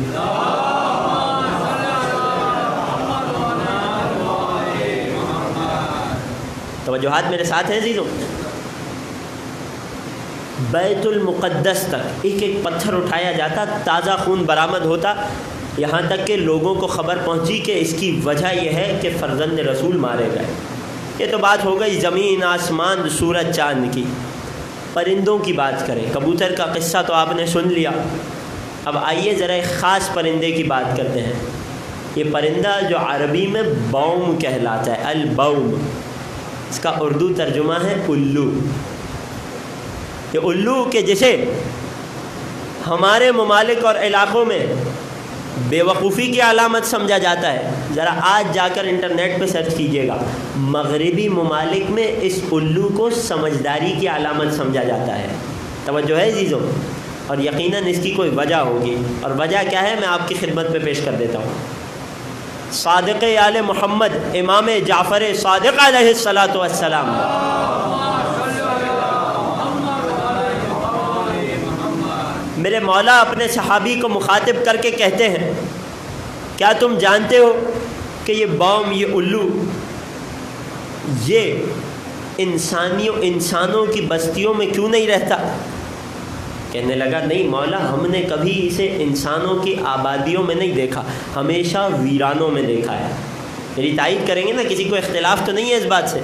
توجہات میرے ساتھ ہیں عزیزوں؟ بیت المقدس تک ایک ایک پتھر اٹھایا جاتا، تازہ خون برآمد ہوتا، یہاں تک کہ لوگوں کو خبر پہنچی کہ اس کی وجہ یہ ہے کہ فرزند رسول مارے گئے۔ یہ تو بات ہو گئی زمین آسمان سورج چاند کی۔ پرندوں کی بات کریں، کبوتر کا قصہ تو آپ نے سن لیا، اب آئیے ذرا ایک خاص پرندے کی بات کرتے ہیں۔ یہ پرندہ جو عربی میں بوم کہلاتا ہے، البوم، اس کا اردو ترجمہ ہے الو۔ کہ الو کے جیسے ہمارے ممالک اور علاقوں میں بے وقوفی کی علامت سمجھا جاتا ہے، ذرا آج جا کر انٹرنیٹ پہ سرچ کیجئے گا، مغربی ممالک میں اس الو کو سمجھداری کی علامت سمجھا جاتا ہے۔ توجہ ہے عزیزوں؟ اور یقیناً اس کی کوئی وجہ ہوگی، اور وجہ کیا ہے میں آپ کی خدمت پہ پیش کر دیتا ہوں۔ صادق آل محمد امام جعفر صادق علیہ الصلاۃ والسلام میرے مولا اپنے صحابی کو مخاطب کر کے کہتے ہیں، کیا تم جانتے ہو کہ یہ بوم، یہ الو، یہ انسانوں کی بستیوں میں کیوں نہیں رہتا؟ کہنے لگا نہیں مولا، ہم نے کبھی اسے انسانوں کی آبادیوں میں نہیں دیکھا، ہمیشہ ویرانوں میں دیکھا ہے۔ میری تائید کریں گے نا، کسی کو اختلاف تو نہیں ہے اس بات سے؟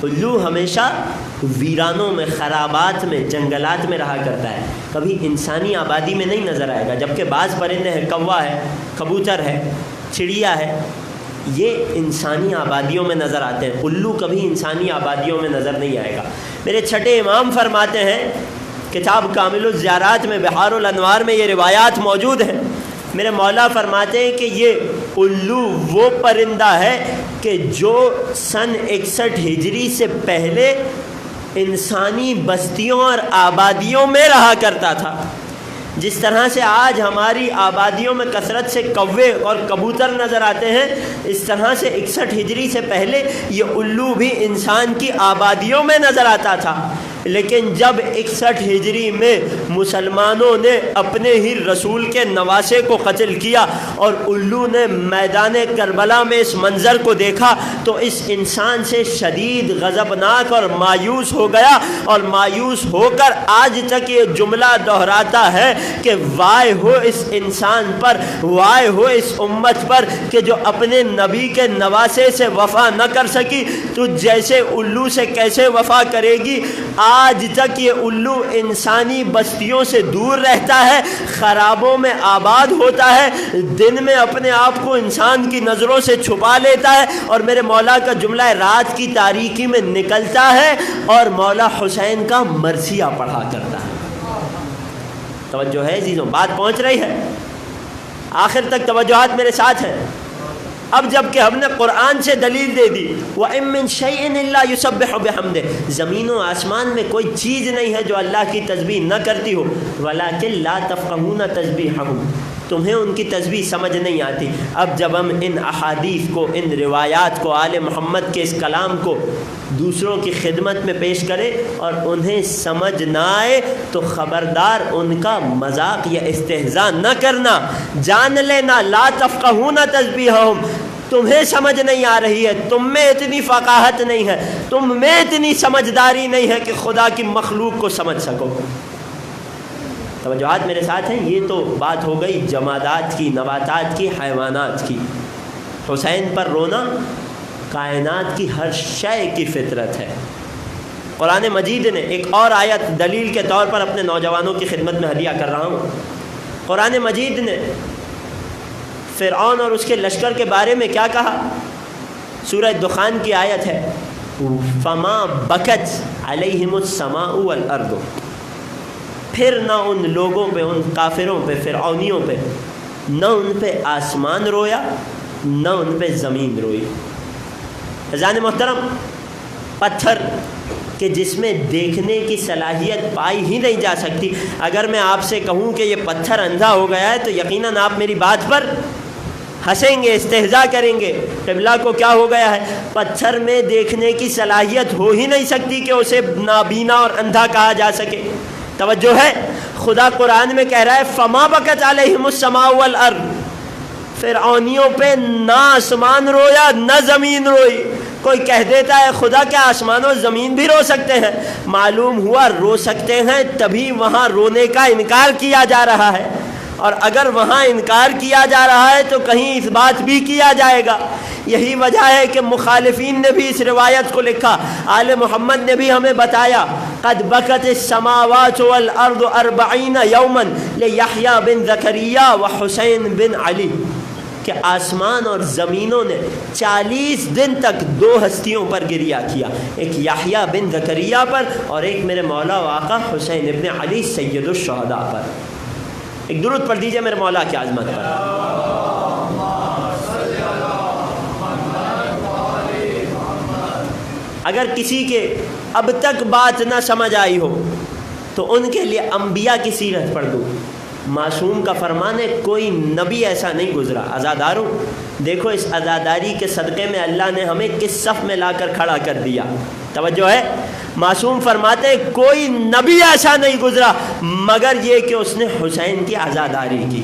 الو ہمیشہ ویرانوں میں، خرابات میں، جنگلات میں رہا کرتا ہے، کبھی انسانی آبادی میں نہیں نظر آئے گا۔ جبکہ بعض پرندے ہیں، کوا ہے، کبوتر ہے، چڑیا ہے، یہ انسانی آبادیوں میں نظر آتے ہیں۔ الو کبھی انسانی آبادیوں میں نظر نہیں آئے گا۔ میرے چھٹے امام فرماتے ہیں، کتاب کامل الزیارات میں بحار الانوار میں یہ روایات موجود ہیں، میرے مولا فرماتے ہیں کہ یہ الو وہ پرندہ ہے کہ جو سن 61 ہجری سے پہلے انسانی بستیوں اور آبادیوں میں رہا کرتا تھا۔ جس طرح سے آج ہماری آبادیوں میں کثرت سے کوے اور کبوتر نظر آتے ہیں، اس طرح سے 61 ہجری سے پہلے یہ الو بھی انسان کی آبادیوں میں نظر آتا تھا۔ لیکن جب 61 ہجری میں مسلمانوں نے اپنے ہی رسول کے نواسے کو قتل کیا اور الو نے میدان کربلا میں اس منظر کو دیکھا تو اس انسان سے شدید غضبناک اور مایوس ہو گیا، اور مایوس ہو کر آج تک یہ جملہ دہراتا ہے کہ وائے ہو اس انسان پر، وائے ہو اس امت پر کہ جو اپنے نبی کے نواسے سے وفا نہ کر سکی، تو جیسے الو سے کیسے وفا کرے گی؟ آج تک یہ الو انسانی بستیوں سے دور رہتا ہے، خرابوں میں آباد ہوتا ہے، دن میں اپنے آپ کو انسان کی نظروں سے چھپا لیتا ہے، اور میرے مولا کا جملہ رات کی تاریکی میں نکلتا ہے اور مولا حسین کا مرثیہ پڑھا کرتا ہے۔ توجہ ہے عزیزوں؟ بات پہنچ رہی ہے؟ آخر تک توجہات میرے ساتھ ہیں۔ اب جب کہ ہم نے قرآن سے دلیل دے دی، وَإِن مِّن شَيْءٍ إِلَّا يُسَبِّحُ بِحَمْدِهِ، زمین و آسمان میں کوئی چیز نہیں ہے جو اللہ کی تسبیح نہ کرتی ہو، وَلَٰكِن لَّا تَفْقَهُونَ تَسْبِيحَهُمْ، تمہیں ان کی تسبیح سمجھ نہیں آتی۔ اب جب ہم ان احادیث کو، ان روایات کو، آل محمد کے اس کلام کو دوسروں کی خدمت میں پیش کرے اور انہیں سمجھ نہ آئے تو خبردار ان کا مذاق یا استہزاء نہ کرنا، جان لینا لا تفقہون تسبیحہم، تمہیں سمجھ نہیں آ رہی ہے، تم میں اتنی فقاہت نہیں ہے، تم میں اتنی سمجھداری نہیں ہے کہ خدا کی مخلوق کو سمجھ سکو۔ توجہات میرے ساتھ ہیں؟ یہ تو بات ہو گئی جمادات کی، نباتات کی، حیوانات کی۔ حسین پر رونا کائنات کی ہر شے کی فطرت ہے۔ قرآن مجید نے ایک اور آیت دلیل کے طور پر اپنے نوجوانوں کی خدمت میں ہدیہ کر رہا ہوں۔ قرآن مجید نے فرعون اور اس کے لشکر کے بارے میں کیا کہا؟ سورہ دخان کی آیت ہے، فما بکت علیہم السماء والارض، پھر نہ ان لوگوں پہ، ان کافروں پہ، فرعونیوں پہ، نہ ان پہ آسمان رویا نہ ان پہ زمین روئی۔ عزیزان محترم، پتھر کہ جس میں دیکھنے کی صلاحیت پائی ہی نہیں جا سکتی، اگر میں آپ سے کہوں کہ یہ پتھر اندھا ہو گیا ہے تو یقیناً آپ میری بات پر ہنسیں گے، استہزاء کریں گے۔ قبلہ کو کیا ہو گیا ہے؟ پتھر میں دیکھنے کی صلاحیت ہو ہی نہیں سکتی کہ اسے نابینا اور اندھا کہا جا سکے۔ توجہ ہے، خدا قرآن میں کہہ رہا ہے فما بکت علیہم السماء والارض، فرعونیوں پہ نہ آسمان رویا نہ زمین روئی۔ کوئی کہہ دیتا ہے خدا کیا آسمان و زمین بھی رو سکتے ہیں؟ معلوم ہوا رو سکتے ہیں، تبھی وہاں رونے کا انکار کیا جا رہا ہے، اور اگر وہاں انکار کیا جا رہا ہے تو کہیں اس بات بھی کیا جائے گا۔ یہی وجہ ہے کہ مخالفین نے بھی اس روایت کو لکھا، آل محمد نے بھی ہمیں بتایا، قد بکت السماوات والارض 40 یوما لیحییٰ بن زکریا و حسین بن علی، کہ آسمان اور زمینوں نے 40 دن تک دو ہستیوں پر گریہ کیا، ایک یحییٰ بن زکریا پر اور ایک میرے مولا و آقا حسین ابن علی سید الشہداء پر۔ ایک درود پڑھ دیجئے میرے مولا کی عظمت پر۔ اگر کسی کے اب تک بات نہ سمجھ آئی ہو تو ان کے لیے انبیاء کی سیرت پڑھ دوں۔ معصوم کا فرمان ہے کوئی نبی ایسا نہیں گزرا۔ عزاداروں، دیکھو اس عزاداری کے صدقے میں اللہ نے ہمیں کس صف میں لا کر کھڑا کر دیا۔ توجہ ہے، معصوم فرماتے ہیں کوئی نبی ایسا نہیں گزرا مگر یہ کہ اس نے حسین کی عزاداری کی،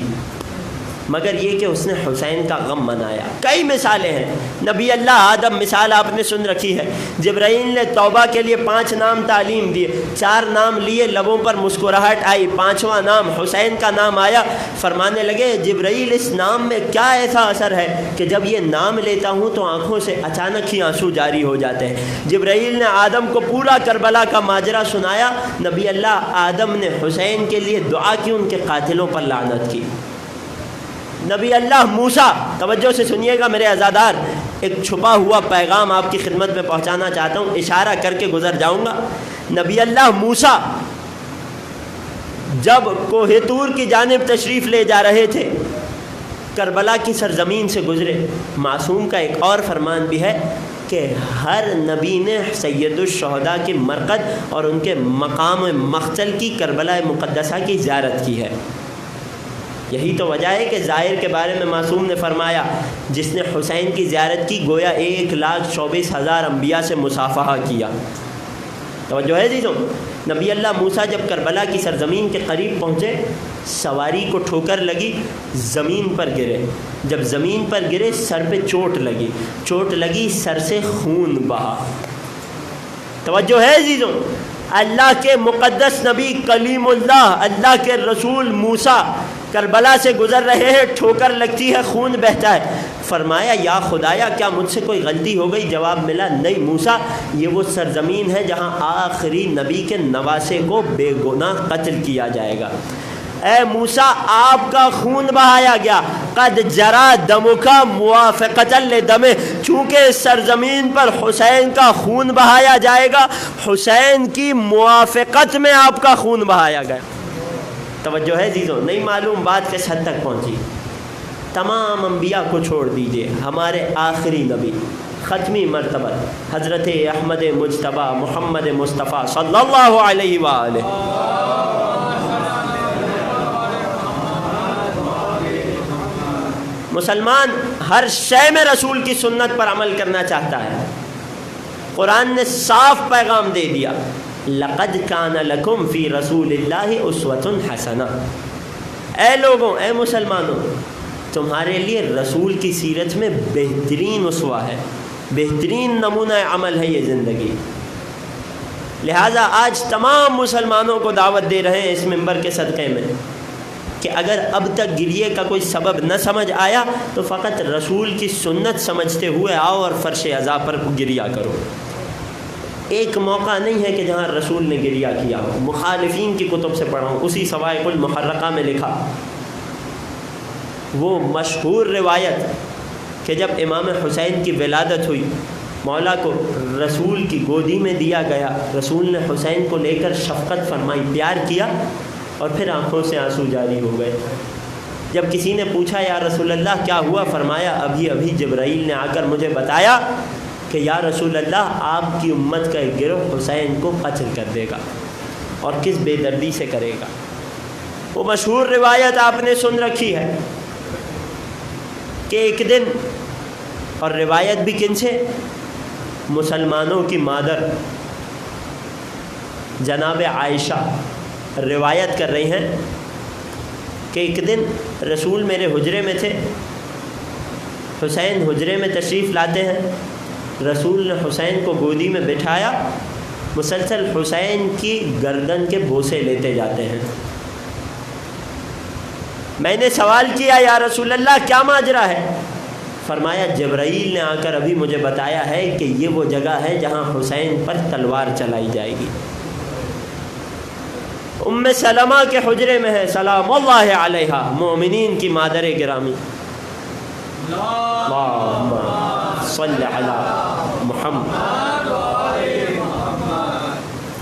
مگر یہ کہ اس نے حسین کا غم منایا۔ کئی مثالیں ہیں۔ نبی اللہ آدم مثال آپ نے سن رکھی ہے، جبرائیل نے توبہ کے لیے 5 نام تعلیم دیے، 4 نام لیے، لبوں پر مسکراہٹ آئی، 5واں نام حسین کا نام آیا، فرمانے لگے جبرائیل اس نام میں کیا ایسا اثر ہے کہ جب یہ نام لیتا ہوں تو آنکھوں سے اچانک ہی آنسو جاری ہو جاتے ہیں۔ جبرائیل نے آدم کو پورا کربلا کا ماجرا سنایا، نبی اللہ آدم نے حسین کے لیے دعا کی، ان کے قاتلوں پر لعنت کی۔ نبی اللہ موسیٰ، توجہ سے سنیے گا میرے عزادار، ایک چھپا ہوا پیغام آپ کی خدمت میں پہنچانا چاہتا ہوں، اشارہ کر کے گزر جاؤں گا۔ نبی اللہ موسیٰ جب کوہ طور کی جانب تشریف لے جا رہے تھے، کربلا کی سرزمین سے گزرے۔ معصوم کا ایک اور فرمان بھی ہے کہ ہر نبی نے سید الشہداء کی مرقد اور ان کے مقام مقتل کی، کربلا مقدسہ کی زیارت کی ہے۔ یہی تو وجہ ہے کہ زائر کے بارے میں معصوم نے فرمایا جس نے حسین کی زیارت کی گویا 1,24,000 انبیاء سے مصافحہ کیا۔ توجہ ہے عزیزوں، نبی اللہ موسیٰ جب کربلا کی سرزمین کے قریب پہنچے، سواری کو ٹھوکر لگی، زمین پر گرے۔ جب زمین پر گرے سر پہ چوٹ لگی، سر سے خون بہا۔ توجہ ہے عزیزوں، اللہ کے مقدس نبی کلیم اللہ، اللہ کے رسول موسیٰ کربلا سے گزر رہے ہیں، ٹھوکر لگتی ہے، خون بہتا ہے۔ فرمایا یا خدایا کیا مجھ سے کوئی غلطی ہو گئی؟ جواب ملا نہیں موسیٰ، یہ وہ سرزمین ہے جہاں آخری نبی کے نواسے کو بے گناہ قتل کیا جائے گا۔ اے موسیٰ آپ کا خون بہایا گیا، قد جرا دمک موافقۃ لدم، چونکہ اس سرزمین پر حسین کا خون بہایا جائے گا، حسین کی موافقت میں آپ کا خون بہایا گیا۔ توجہ ہے عزیزوں، نہیں معلوم بات کس حد تک پہنچی۔ تمام انبیاء کو چھوڑ دیجئے، ہمارے آخری نبی ختمی مرتبہ حضرت احمد مجتبی محمد مصطفیٰ صلی اللہ علیہ وآلہ مسلمان ہر شے میں رسول کی سنت پر عمل کرنا چاہتا ہے۔ قرآن نے صاف پیغام دے دیا، لقد کان لکم فی رسول اللہ اسوۃ حسنہ۔ اے لوگوں، اے مسلمانوں، تمہارے لیے رسول کی سیرت میں بہترین اسوہ ہے، بہترین نمونہ عمل ہے یہ زندگی۔ لہٰذا آج تمام مسلمانوں کو دعوت دے رہے ہیں اس منبر کے صدقے میں کہ اگر اب تک گریے کا کوئی سبب نہ سمجھ آیا تو فقط رسول کی سنت سمجھتے ہوئے آؤ اور فرش عزا پر گریا کرو۔ ایک موقع نہیں ہے کہ جہاں رسول نے گریا کیا ہو۔ مخالفین کی کتب سے پڑھا ہوں، اسی صواعق المحرقہ میں لکھا وہ مشہور روایت کہ جب امام حسین کی ولادت ہوئی، مولا کو رسول کی گودی میں دیا گیا، رسول نے حسین کو لے کر شفقت فرمائی، پیار کیا، اور پھر آنکھوں سے آنسو جاری ہو گئے۔ جب کسی نے پوچھا یا رسول اللہ کیا ہوا، فرمایا ابھی ابھی جبرائیل نے آ کر مجھے بتایا کہ یا رسول اللہ آپ کی امت کا ایک گروہ حسین کو قتل کر دے گا، اور کس بے دردی سے کرے گا۔ وہ مشہور روایت آپ نے سن رکھی ہے کہ ایک دن، اور روایت بھی کن سے؟ مسلمانوں کی مادر جناب عائشہ روایت کر رہی ہیں کہ ایک دن رسول میرے حجرے میں تھے، حسین حجرے میں تشریف لاتے ہیں، رسول نے حسین کو گودی میں بٹھایا، مسلسل حسین کی گردن کے بوسے لیتے جاتے ہیں۔ میں نے سوال کیا یا رسول اللہ کیا ماجرا ہے؟ فرمایا جبرائیل نے آ کر ابھی مجھے بتایا ہے کہ یہ وہ جگہ ہے جہاں حسین پر تلوار چلائی جائے گی۔ ام سلمہ کے حجرے میں ہے، سلام اللہ علیہا، مومنین کی مادر گرامی۔ اللہم صلی علی محمد۔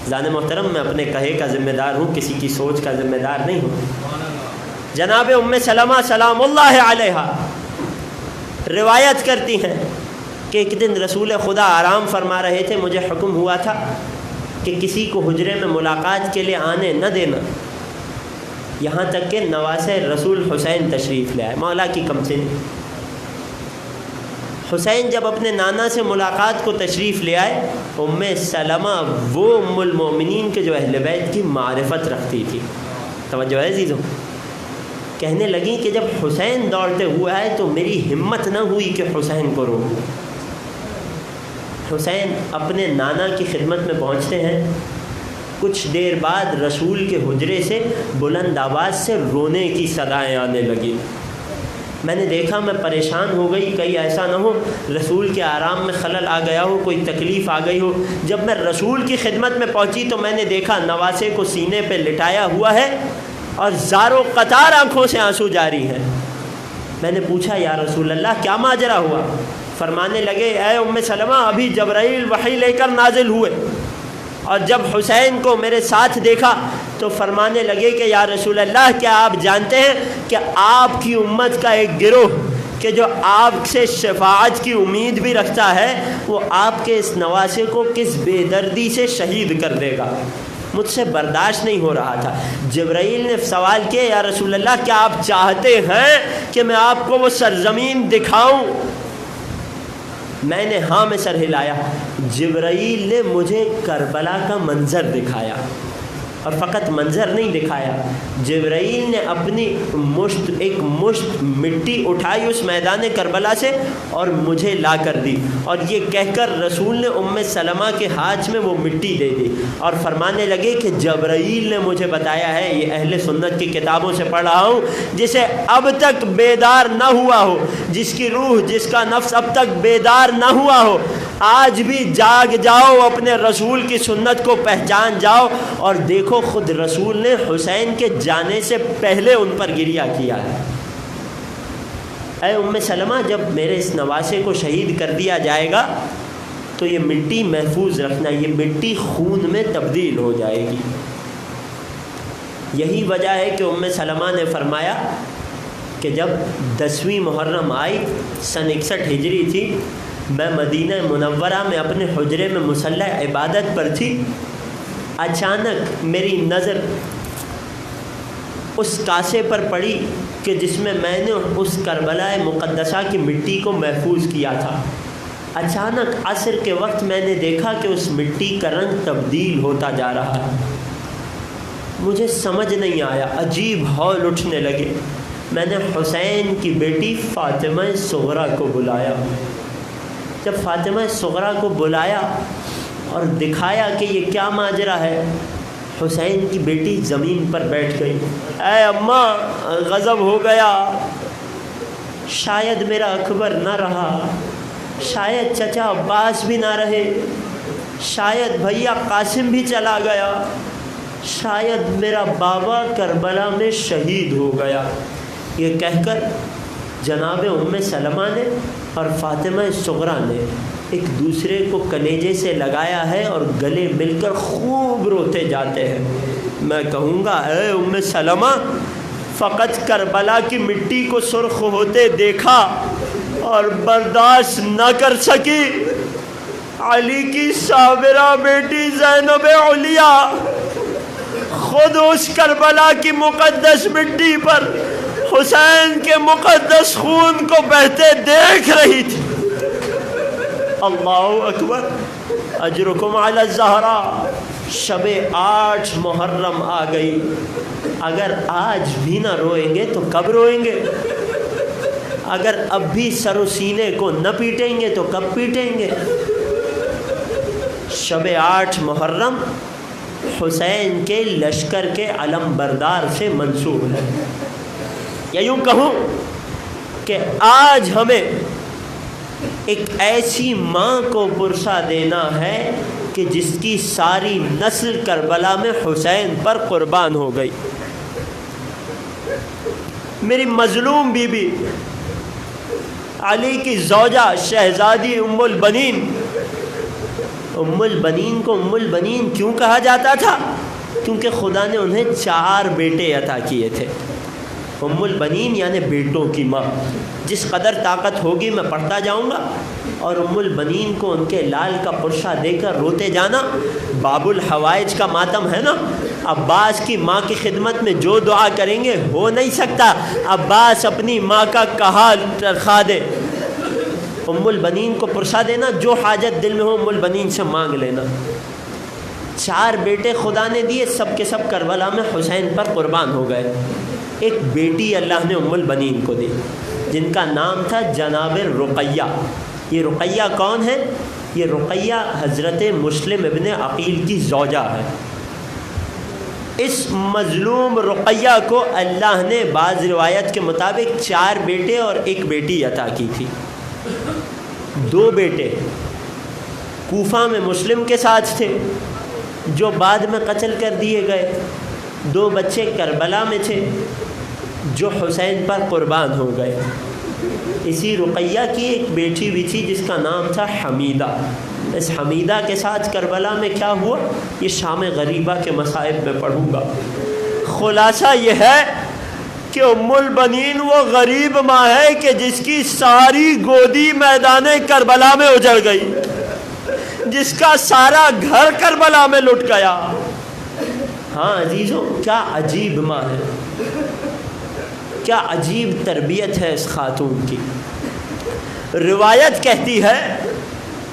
زان محترم، میں اپنے کہے کا ذمہ دار ہوں، کسی کی سوچ کا ذمہ دار نہیں ہوں۔ جناب ام سلمہ سلام اللہ علیہا روایت کرتی ہیں کہ ایک دن رسول خدا آرام فرما رہے تھے، مجھے حکم ہوا تھا کہ کسی کو حجرے میں ملاقات کے لیے آنے نہ دینا، یہاں تک کہ نواسہ رسول حسین تشریف لے آئے، مولا کی کمسن۔ حسین جب اپنے نانا سے ملاقات کو تشریف لے آئے، ام سلمہ وہ ام المومنین کے جو اہل بیت کی معرفت رکھتی تھی، توجہ ہے عزیزوں، کہنے لگیں کہ جب حسین دوڑتے ہوئے آئے تو میری ہمت نہ ہوئی کہ حسین کو روکوں۔ حسین اپنے نانا کی خدمت میں پہنچتے ہیں، کچھ دیر بعد رسول کے حجرے سے بلند آواز سے رونے کی صدائیں آنے لگی۔ میں نے دیکھا، میں پریشان ہو گئی، کہیں ایسا نہ ہو رسول کے آرام میں خلل آ گیا ہو، کوئی تکلیف آ گئی ہو۔ جب میں رسول کی خدمت میں پہنچی تو میں نے دیکھا نواسے کو سینے پہ لٹایا ہوا ہے اور زاروں قطار آنکھوں سے آنسو جاری ہیں۔ میں نے پوچھا یا رسول اللہ کیا ماجرا ہوا؟ فرمانے لگے اے ام سلمہ، ابھی جبرائیل وحی لے کر نازل ہوئے، اور جب حسین کو میرے ساتھ دیکھا تو فرمانے لگے کہ یا رسول اللہ کیا آپ جانتے ہیں کہ آپ کی امت کا ایک گروہ کہ جو آپ سے شفاعت کی امید بھی رکھتا ہے، وہ آپ کے اس نواسے کو کس بے دردی سے شہید کر دے گا۔ مجھ سے برداشت نہیں ہو رہا تھا۔ جبرائیل نے سوال کیا یا رسول اللہ کیا آپ چاہتے ہیں کہ میں آپ کو وہ سرزمین دکھاؤں؟ میں نے ہاں میں سر ہلایا۔ جبرائیل نے مجھے کربلا کا منظر دکھایا، اور فقط منظر نہیں دکھایا، جبرائیل نے اپنی ایک مشت مٹی اٹھائی اس میدان کربلا سے اور مجھے لا کر دی، اور یہ کہہ کر رسول نے ام سلمہ کے ہاتھ میں وہ مٹی دے دی، اور فرمانے لگے کہ جبرائیل نے مجھے بتایا ہے، یہ اہل سنت کی کتابوں سے پڑھ رہا ہوں، جسے اب تک بیدار نہ ہوا ہو، جس کی روح جس کا نفس اب تک بیدار نہ ہوا ہو، آج بھی جاگ جاؤ، اپنے رسول کی سنت کو پہچان جاؤ، اور دیکھو خود رسول نے حسین کے جانے سے پہلے ان پر گریہ کیا ہے۔ اے ام سلمہ، جب میرے اس نواسے کو شہید کر دیا جائے گا تو یہ مٹی محفوظ رکھنا، یہ مٹی خون میں تبدیل ہو جائے گی۔ یہی وجہ ہے کہ ام سلمہ نے فرمایا کہ جب 10ویں محرم آئی، سن 61 ہجری تھی، میں مدینہ منورہ میں اپنے حجرے میں مصلی عبادت پر تھی، اچانک میری نظر اس کاسے پر پڑی کہ جس میں نے اس کربلا مقدسہ کی مٹی کو محفوظ کیا تھا۔ اچانک عصر کے وقت میں نے دیکھا کہ اس مٹی کا رنگ تبدیل ہوتا جا رہا ہے۔ مجھے سمجھ نہیں آیا، عجیب ہول اٹھنے لگے۔ میں نے حسین کی بیٹی فاطمہ صغریٰ کو بلایا۔ جب فاطمہ صغریٰ کو بلایا اور دکھایا کہ یہ کیا ماجرا ہے، حسین کی بیٹی زمین پر بیٹھ گئی۔ اے اماں، غضب ہو گیا، شاید میرا اکبر نہ رہا، شاید چچا عباس بھی نہ رہے، شاید بھیا قاسم بھی چلا گیا، شاید میرا بابا کربلا میں شہید ہو گیا۔ یہ کہہ کر جناب ام سلمہ نے اور فاطمہ صغریٰ نے ایک دوسرے کو کلیجے سے لگایا ہے اور گلے مل کر خوب روتے جاتے ہیں۔ میں کہوں گا اے ام سلمہ، فقط کربلا کی مٹی کو سرخ ہوتے دیکھا اور برداشت نہ کر سکی۔ علی کی صابرہ بیٹی زینب علیہ خود اس کربلا کی مقدس مٹی پر حسین کے مقدس خون کو بہتے دیکھ رہی تھی۔ اللہ اکبر، اجرکم علی الزہراء۔ شب 8 محرم آ گئی۔ اگر آج بھی نہ روئیں گے تو کب روئیں گے؟ اگر اب بھی سر و سینے کو نہ پیٹیں گے تو کب پیٹیں گے؟ شب 8 محرم حسین کے لشکر کے علم بردار سے منسوب ہے۔ یا یوں کہوں کہ آج ہمیں ایک ایسی ماں کو پرسا دینا ہے کہ جس کی ساری نسل کربلا میں حسین پر قربان ہو گئی۔ میری مظلوم بی بی علی کی زوجہ شہزادی ام البنین، ام البنین کو ام البنین کیوں کہا جاتا تھا؟ کیونکہ خدا نے انہیں 4 بیٹے عطا کیے تھے۔ ام البنین یعنی بیٹوں کی ماں۔ جس قدر طاقت ہوگی میں پڑھتا جاؤں گا، اور ام البنین کو ان کے لال کا پرشہ دے کر روتے جانا باب الحوائج کا ماتم ہے نا۔ عباس کی ماں کی خدمت میں جو دعا کریں گے ہو نہیں سکتا، عباس اپنی ماں کا کہا ترخا دے۔ ام البنین کو پرسا دینا، جو حاجت دل میں ہو ام البنین سے مانگ لینا۔ 4 بیٹے خدا نے دیے، سب کے سب کربلا میں حسین پر قربان ہو گئے۔ ایک بیٹی اللہ نے ام البنین کو دی جن کا نام تھا جناب رقیہ۔ یہ رقیہ کون ہے؟ یہ رقیہ حضرت مسلم ابن عقیل کی زوجہ ہے۔ اس مظلوم رقیہ کو اللہ نے بعض روایت کے مطابق 4 بیٹے اور 1 بیٹی عطا کی تھی۔ 2 بیٹے کوفہ میں مسلم کے ساتھ تھے جو بعد میں قتل کر دیے گئے۔ 2 بچے کربلا میں تھے جو حسین پر قربان ہو گئے۔ اسی رقیہ کی ایک بیٹی بھی تھی جس کا نام تھا حمیدہ۔ اس حمیدہ کے ساتھ کربلا میں کیا ہوا یہ شام غریبہ کے مصائب میں پڑھوں گا۔ خلاصہ یہ ہے کہ ام البنین وہ غریب ماں ہے کہ جس کی ساری گودی میدان کربلا میں اجڑ گئی، جس کا سارا گھر کربلا میں لٹ گیا۔ ہاں عزیزوں، کیا عجیب ماں ہے، کیا عجیب تربیت ہے اس خاتون کی۔ روایت کہتی ہے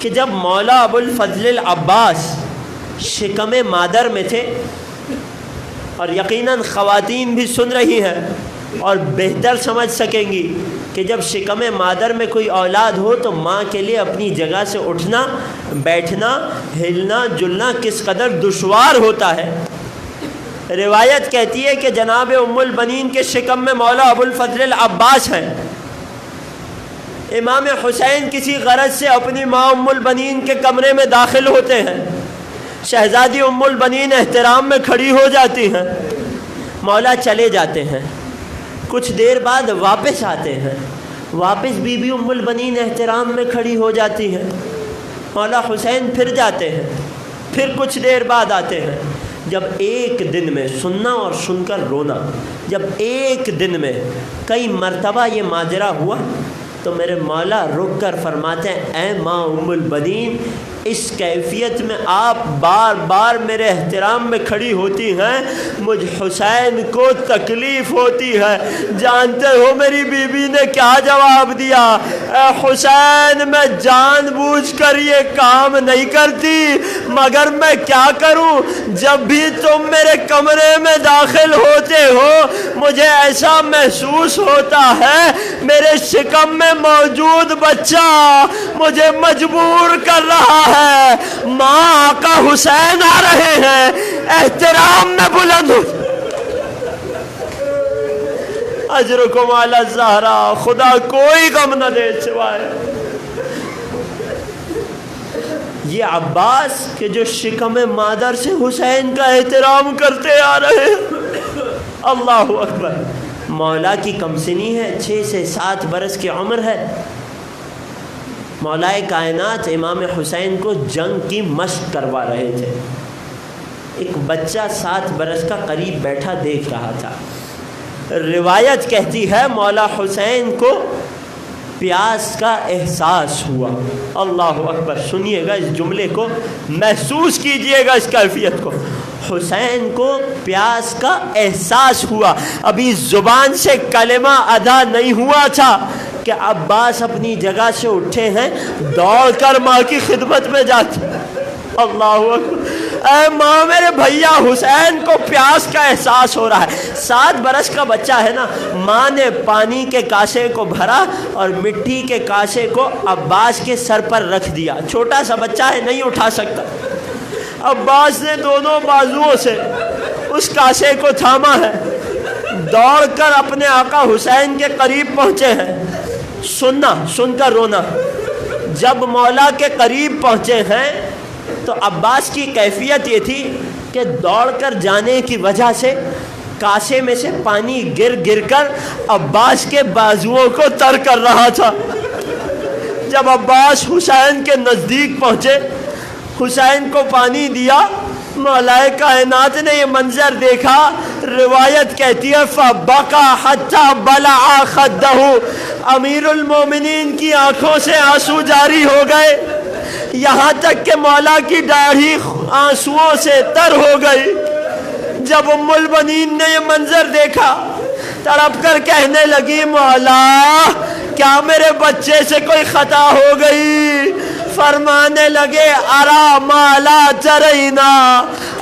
کہ جب مولا ابو الفضل العباس شکم مادر میں تھے، اور یقیناً خواتین بھی سن رہی ہیں اور بہتر سمجھ سکیں گی کہ جب شکم مادر میں کوئی اولاد ہو تو ماں کے لیے اپنی جگہ سے اٹھنا، بیٹھنا، ہلنا جلنا کس قدر دشوار ہوتا ہے۔ روایت کہتی ہے کہ جناب ام البنین کے شکم میں مولا ابو الفضل العباس ہیں۔ امام حسین کسی غرض سے اپنی ماں ام البنین کے کمرے میں داخل ہوتے ہیں۔ شہزادی ام البنین احترام میں کھڑی ہو جاتی ہیں، مولا چلے جاتے ہیں، کچھ دیر بعد واپس آتے ہیں، واپس بی بی ام البنین احترام میں کھڑی ہو جاتی ہیں، مولا حسین پھر جاتے ہیں، پھر کچھ دیر بعد آتے ہیں۔ جب ایک دن میں سننا اور سن کر رونا، جب ایک دن میں کئی مرتبہ یہ ماجرا ہوا تو میرے مولا رک کر فرماتے ہیں اے ماں ام البنین، اس کیفیت میں آپ بار بار میرے احترام میں کھڑی ہوتی ہیں، مجھ حسین کو تکلیف ہوتی ہے۔ جانتے ہو میری بیوی نے کیا جواب دیا؟ اے حسین، میں جان بوجھ کر یہ کام نہیں کرتی، مگر میں کیا کروں؟ جب بھی تم میرے کمرے میں داخل ہوتے ہو مجھے ایسا محسوس ہوتا ہے میرے شکم میں موجود بچہ مجھے مجبور کر رہا ہے۔ ماں آقا حسین آ رہے ہیں، احترام میں بلند ہو۔ اجرکم علی الزہرا، خدا کوئی غم نہ دے سوائے یہ عباس کہ جو شکم مادر سے حسین کا احترام کرتے آ رہے ہیں۔ اللہ اکبر۔ مولا کی کمسنی ہے، 6 سے 7 برس کی عمر ہے۔ مولا کائنات امام حسین کو جنگ کی مشق کروا رہے تھے۔ ایک بچہ 7 برس کا قریب بیٹھا دیکھ رہا تھا۔ روایت کہتی ہے مولا حسین کو پیاس کا احساس ہوا۔ اللہ اکبر، سنیے گا اس جملے کو، محسوس کیجئے گا اس کیفیت کو۔ حسین کو پیاس کا احساس ہوا، ابھی زبان سے کلمہ ادا نہیں ہوا تھا کہ عباس اپنی جگہ سے اٹھے ہیں، دوڑ کر ماں کی خدمت میں جاتے۔ اللہ اکبر، اے ماں میرے بھیا حسین کو پیاس کا احساس ہو رہا ہے۔ 7 برس کا بچہ ہے نا۔ ماں نے پانی کے کاسے کو بھرا اور مٹی کے کاسے کو عباس کے سر پر رکھ دیا۔ چھوٹا سا بچہ ہے، نہیں اٹھا سکتا۔ عباس نے دونوں بازوؤں سے اس کاسے کو تھاما ہے، دوڑ کر اپنے آقا حسین کے قریب پہنچے ہیں۔ سن کر رونا۔ جب مولا کے قریب پہنچے ہیں تو عباس کی کیفیت یہ تھی کہ دوڑ کر جانے کی وجہ سے کاسے میں سے پانی گر کر عباس کے بازوؤں کو تر کر رہا تھا۔ جب عباس حسین کے نزدیک پہنچے، حسین کو پانی دیا، مولا کائنات نے یہ منظر دیکھا۔ روایت کہتی ہے فَبَكَى حَتَّى بَلَعَ خَدَّهُ، امیر المومنین کی آنکھوں سے آنسو جاری ہو گئے، یہاں تک کہ مولا کی داڑھی آنسوؤں سے تر ہو گئی۔ جب ام البنین نے یہ منظر دیکھا تڑپ کر کہنے لگی مولا کیا میرے بچے سے کوئی خطا ہو گئی؟ فرمانے لگے ارا ما لا ترینا،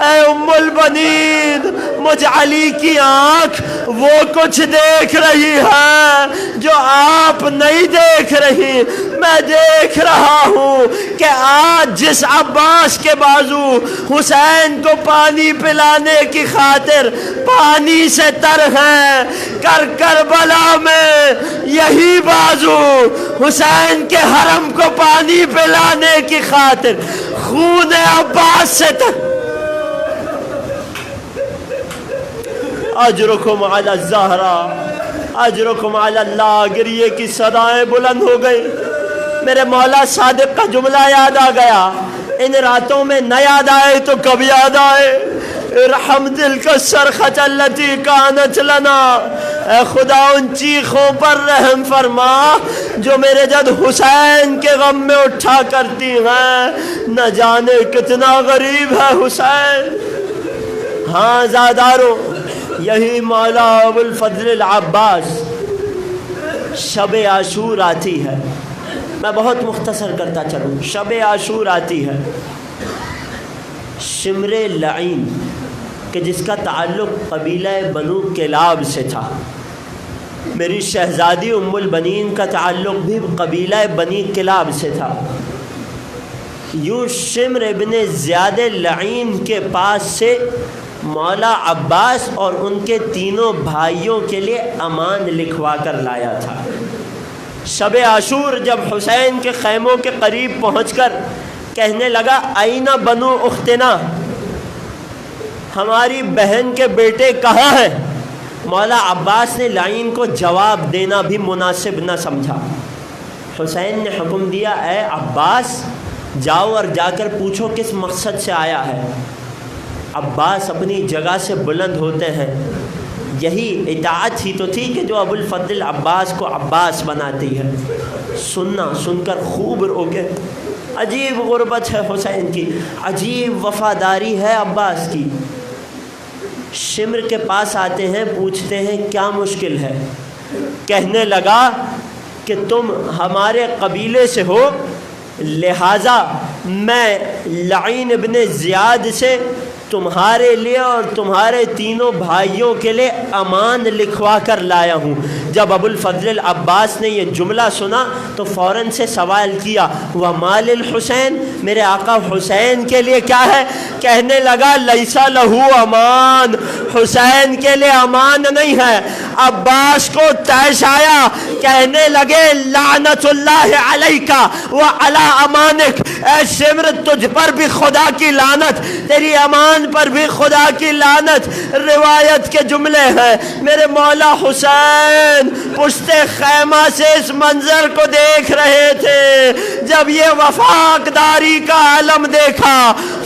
اے ام البنین مجھ علی کی آنکھ وہ کچھ دیکھ رہی ہے جو آپ نہیں دیکھ رہی۔ میں دیکھ رہا ہوں کہ آج جس عباس کے بازو حسین کو پانی پلانے کی خاطر پانی سے تر ہیں، کربلا میں یہی بازو حسین کے حرم کو پانی پلانے کی خاطر خون عباس سے تر۔ اجرکم علی الزہرا، اجرکم علی اللہ۔ گریے کی صدائیں بلند ہو گئی۔ میرے مولا صادق کا جملہ یاد آ گیا، ان راتوں میں نہ یاد آئے تو کب یاد آئے؟ ارحم تلک الصرخۃ التی کانت لنا، اے خدا ان چیخوں پر رحم فرما جو میرے جد حسین کے غم میں اٹھا کرتی ہیں۔ نہ جانے کتنا غریب ہے حسین۔ ہاں زادارو، یہی مولا ابو الفضل العباس شب عاشور آتی ہے، میں بہت مختصر کرتا چلوں۔ شب عاشور آتی ہے، شمر لعین کہ جس کا تعلق قبیلہ بنو کلاب سے تھا، میری شہزادی ام البنین کا تعلق بھی قبیلہ بنی کلاب سے تھا۔ یوں شمر ابن زیاد لعین کے پاس سے مولا عباس اور ان کے تینوں بھائیوں کے لیے امان لکھوا کر لایا تھا۔ شب عاشور جب حسین کے خیموں کے قریب پہنچ کر کہنے لگا آئینہ بنو اختنا، ہماری بہن کے بیٹے کہاں ہیں؟ مولا عباس نے لعین کو جواب دینا بھی مناسب نہ سمجھا۔ حسین نے حکم دیا اے عباس جاؤ اور جا کر پوچھو کس مقصد سے آیا ہے۔ عباس اپنی جگہ سے بلند ہوتے ہیں۔ یہی اطاعت ہی تو تھی کہ جو ابو الفضل عباس کو عباس بناتی ہے۔ سن کر خوب رو گئے۔ عجیب غربت ہے حسین کی، عجیب وفاداری ہے عباس کی۔ شمر کے پاس آتے ہیں، پوچھتے ہیں کیا مشکل ہے؟ کہنے لگا کہ تم ہمارے قبیلے سے ہو، لہٰذا میں لعین ابن زیاد سے تمہارے لیے اور تمہارے تینوں بھائیوں کے لیے امان لکھوا کر لایا ہوں۔ جب ابو الفضل العباس نے یہ جملہ سنا تو فوراً سے سوال کیا، وَمَا لِلْحُسَيْن، میرے آقا حسین کے لیے کیا ہے؟ کہنے لگا لیسا لہو امان، حسین کے لیے امان نہیں ہے۔ عباس کو طیش آیا، کہنے لگے لعنت اللہ علیک وعلی امانک، اے شمر تجھ پر بھی خدا کی لعنت، تیری امان پر بھی خدا کی لعنت۔ روایت کے جملے ہیں، میرے مولا حسین پشت خیمہ سے اس منظر کو دیکھ رہے تھے، جب یہ وفاداری کا علم دیکھا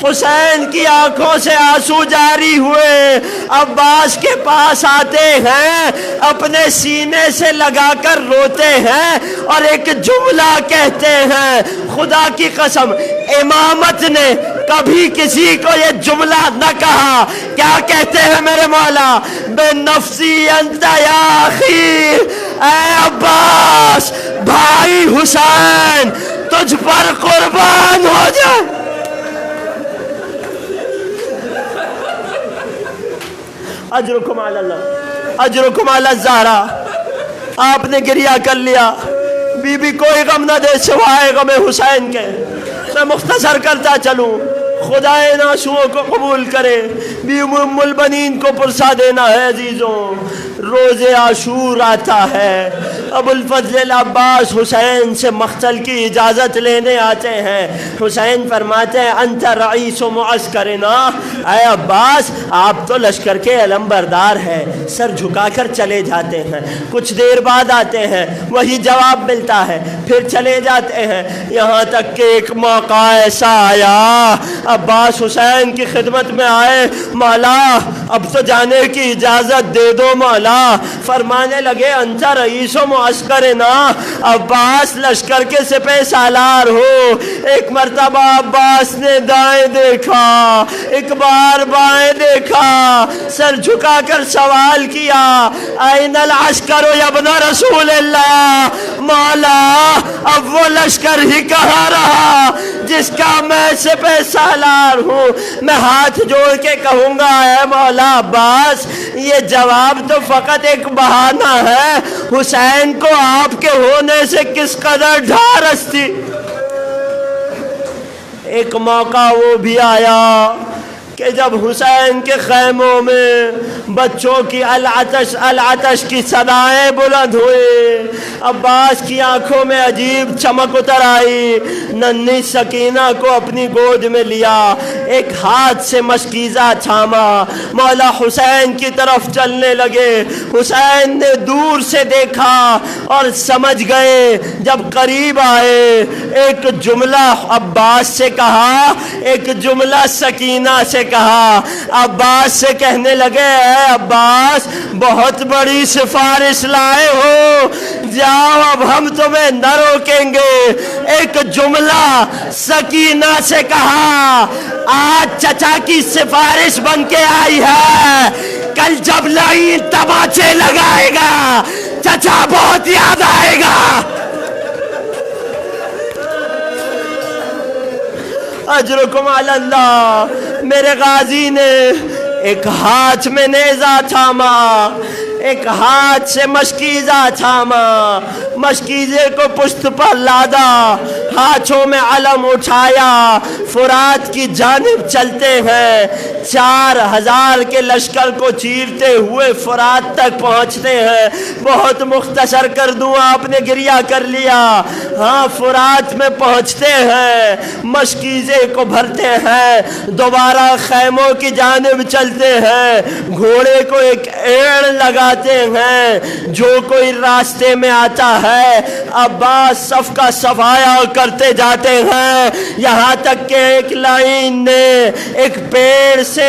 حسین کی آنکھوں سے آنسو جاری ہوئے۔ عباس کے پاس آتے ہیں، اپنے سینے سے لگا کر روتے ہیں اور ایک جملہ کہتے ہیں، خدا کی قسم امامت نے کبھی کسی کو یہ جملہ نہ کہا۔ کیا کہتے ہیں میرے مولا؟ بے نفسی انت یا اخی، اے عباس بھائی حسین تجھ پر قربان ہو جائے۔ اجرکم علی اللہ، اجرکم علی الزہرا۔ آپ نے گریہ کر لیا، بی بی کوئی غم نہ دے سوائے غم حسین کے۔ میں مختصر کرتا چلوں، خدائے ناشوؤں کو قبول کرے، بی ام البنین کو پرسا دینا ہے عزیزوں۔ روز عاشور آتا ہے، ابو الفضل العباس حسین سے مقتل کی اجازت لینے آتے ہیں۔ حسین فرماتے ہیں انت رئیس معسکرنا، اے عباس آپ تو لشکر کے علم بردار ہیں۔ سر جھکا کر چلے جاتے ہیں، کچھ دیر بعد آتے ہیں، وہی جواب ملتا ہے، پھر چلے جاتے ہیں، یہاں تک کہ ایک موقع ایسا آیا عباس حسین کی خدمت میں آئے، مولا اب تو جانے کی اجازت دے دو مولا۔ فرمانے لگے انت رئیس و معسکرنا، عباس لشکر کے سپہ سالار ہو۔ ایک مرتبہ عباس نے دائیں دیکھا، ایک بار بائیں دیکھا، سر جھکا کر سوال کیا این العسکر یا ابن رسول اللہ، مولا اب وہ لشکر ہی کہاں رہا جس کا میں سپہ سالار ہوں۔ میں ہاتھ جوڑ کے کہوں گا اے مولا عباس یہ جواب تو فقط ایک بہانہ ہے، حسین کو آپ کے ہونے سے کس قدر ڈھارس تھی۔ ایک موقع وہ بھی آیا کہ جب حسین کے خیموں میں بچوں کی العطش العطش کی صدائیں بلند ہوئے، عباس کی آنکھوں میں عجیب چمک اتر آئی، ننھی سکینہ کو اپنی گود میں لیا، ایک ہاتھ سے مشکیزہ تھاما، مولا حسین کی طرف چلنے لگے۔ حسین نے دور سے دیکھا اور سمجھ گئے، جب قریب آئے ایک جملہ عباس سے کہا، ایک جملہ سکینہ سے کہا۔ عباس سے کہنے لگے اے عباس بہت بڑی سفارش لائے ہو، جاؤ اب ہم تمہیں نہ روکیں گے۔ ایک جملہ سکینہ سے کہا، آج چچا کی سفارش بن کے آئی ہے، کل جب لعین تماچے لگائے گا چچا بہت یاد آئے گا۔ اجرکم علی اللہ۔ میرے غازی نے ایک ہاتھ میں نیزہ تھاما، ایک ہاتھ سے مشکیزہ تھاما، مشکیزے کو پشت پر لادا، ہاتھوں میں علم اٹھایا، فرات کی جانب چلتے ہیں۔ 4000 کے لشکر کو چیرتے ہوئے فرات تک پہنچتے ہیں۔ بہت مختصر کر دوں، آپ نے گریہ کر لیا۔ ہاں فرات میں پہنچتے ہیں، مشکیزے کو بھرتے ہیں، دوبارہ خیموں کی جانب چلتے ہیں، گھوڑے کو ایک ایڑ لگاتے ہیں، جو کوئی راستے میں آتا ہے عباس صف کا صفایا کرتے جاتے ہیں، یہاں تک کہ ایک لائن نے ایک پیڑ سے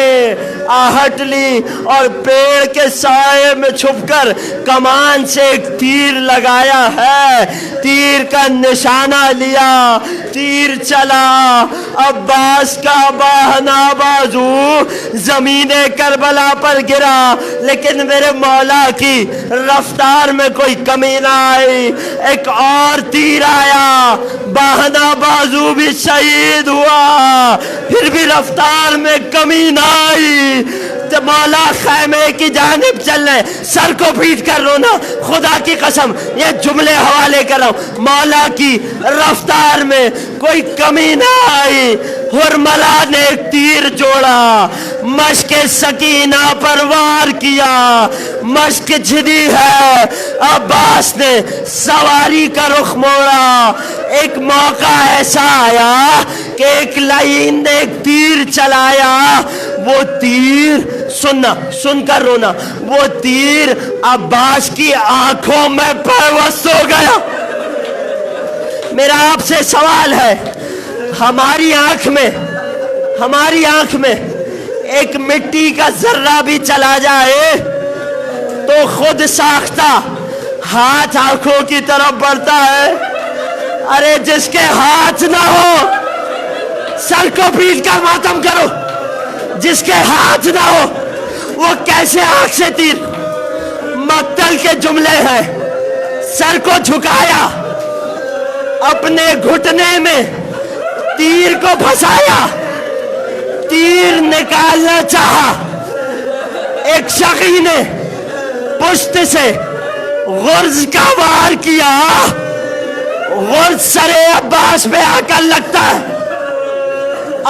آہٹ لی اور پیڑ کے سائے میں چھپ کر کمان سے ایک تیر لگایا ہے، تیر کا نشانہ لیا، تیر چلا عباس کا باہنا بازو زمین کربلا پر گرا، لیکن میرے مولا کی رفتار میں کوئی کمی نہ آئی۔ ایک اور تیر آیا، باہنا بازو بھی شہید ہوا، پھر بھی رفتار میں کمی نہ آئی۔ مولا خیمے کی جانب چل رہے، سر کو پیٹ کر رونا، خدا کی قسم یہ جملے حوالے کر رہا ہوں، مولا کی رفتار میں کوئی کمی نہ آئی۔ حرملہ نے ایک تیر جوڑا، مشک سکینہ پر وار کیا، مشک جھدی ہے، عباس نے سواری کا رخ موڑا۔ ایک موقع ایسا آیا کہ ایک لعین نے ایک تیر چلایا، وہ تیر سننا، سن کر رونا، وہ تیر عباس کی آنکھوں میں پیوست ہو گیا۔ میرا آپ سے سوال ہے، ہماری آنکھ میں ایک مٹی کا ذرہ بھی چلا جائے تو خود ساختہ ہاتھ آنکھوں کی طرف بڑھتا ہے۔ ارے جس کے ہاتھ نہ ہو سر کو پیٹ کر ماتم کرو، جس کے ہاتھ نہ ہو وہ کیسے آنکھ سے تیر؟ مقتل کے جملے ہیں، سر کو جھکایا، اپنے گھٹنے میں تیر کو پھنسایا، تیر نکالنا چاہا، ایک شقی نے پشت سے غرز کا وار کیا، غرز سر عباس پہ آ کر لگتا ہے،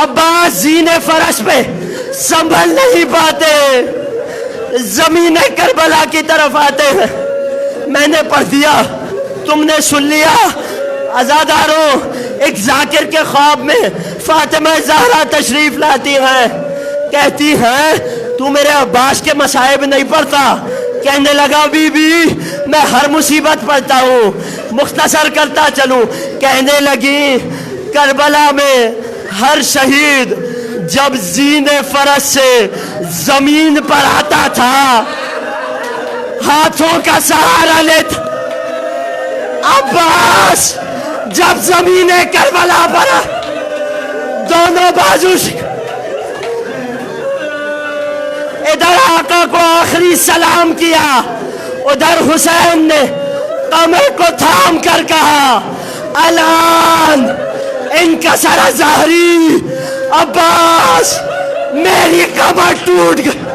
عباس زینے فرش پہ سنبھل نہیں پاتے، زمین کربلا کی طرف آتے ہیں۔ میں نے پڑھ دیا، تم نے سن لیا۔ عزاداروں، ایک ذاکر کے خواب میں فاطمہ زہرا تشریف لاتی ہیں، کہتی ہیں تو میرے عباس کے مصائب نہیں پڑھتا؟ کہنے لگا بی بی میں ہر مصیبت پڑھتا ہوں، مختصر کرتا چلوں۔ کہنے لگی کربلا میں ہر شہید جب زین فرش سے زمین پر آتا تھا ہاتھوں کا سہارا لیتا، عباس جب زمین کربلا پر دونوں بازو سے ادھر آقا کو آخری سلام کیا، ادھر حسین نے قمر کو تھام کر کہا الان انکسر ظہری، عباس میری کمر ٹوٹ گئی۔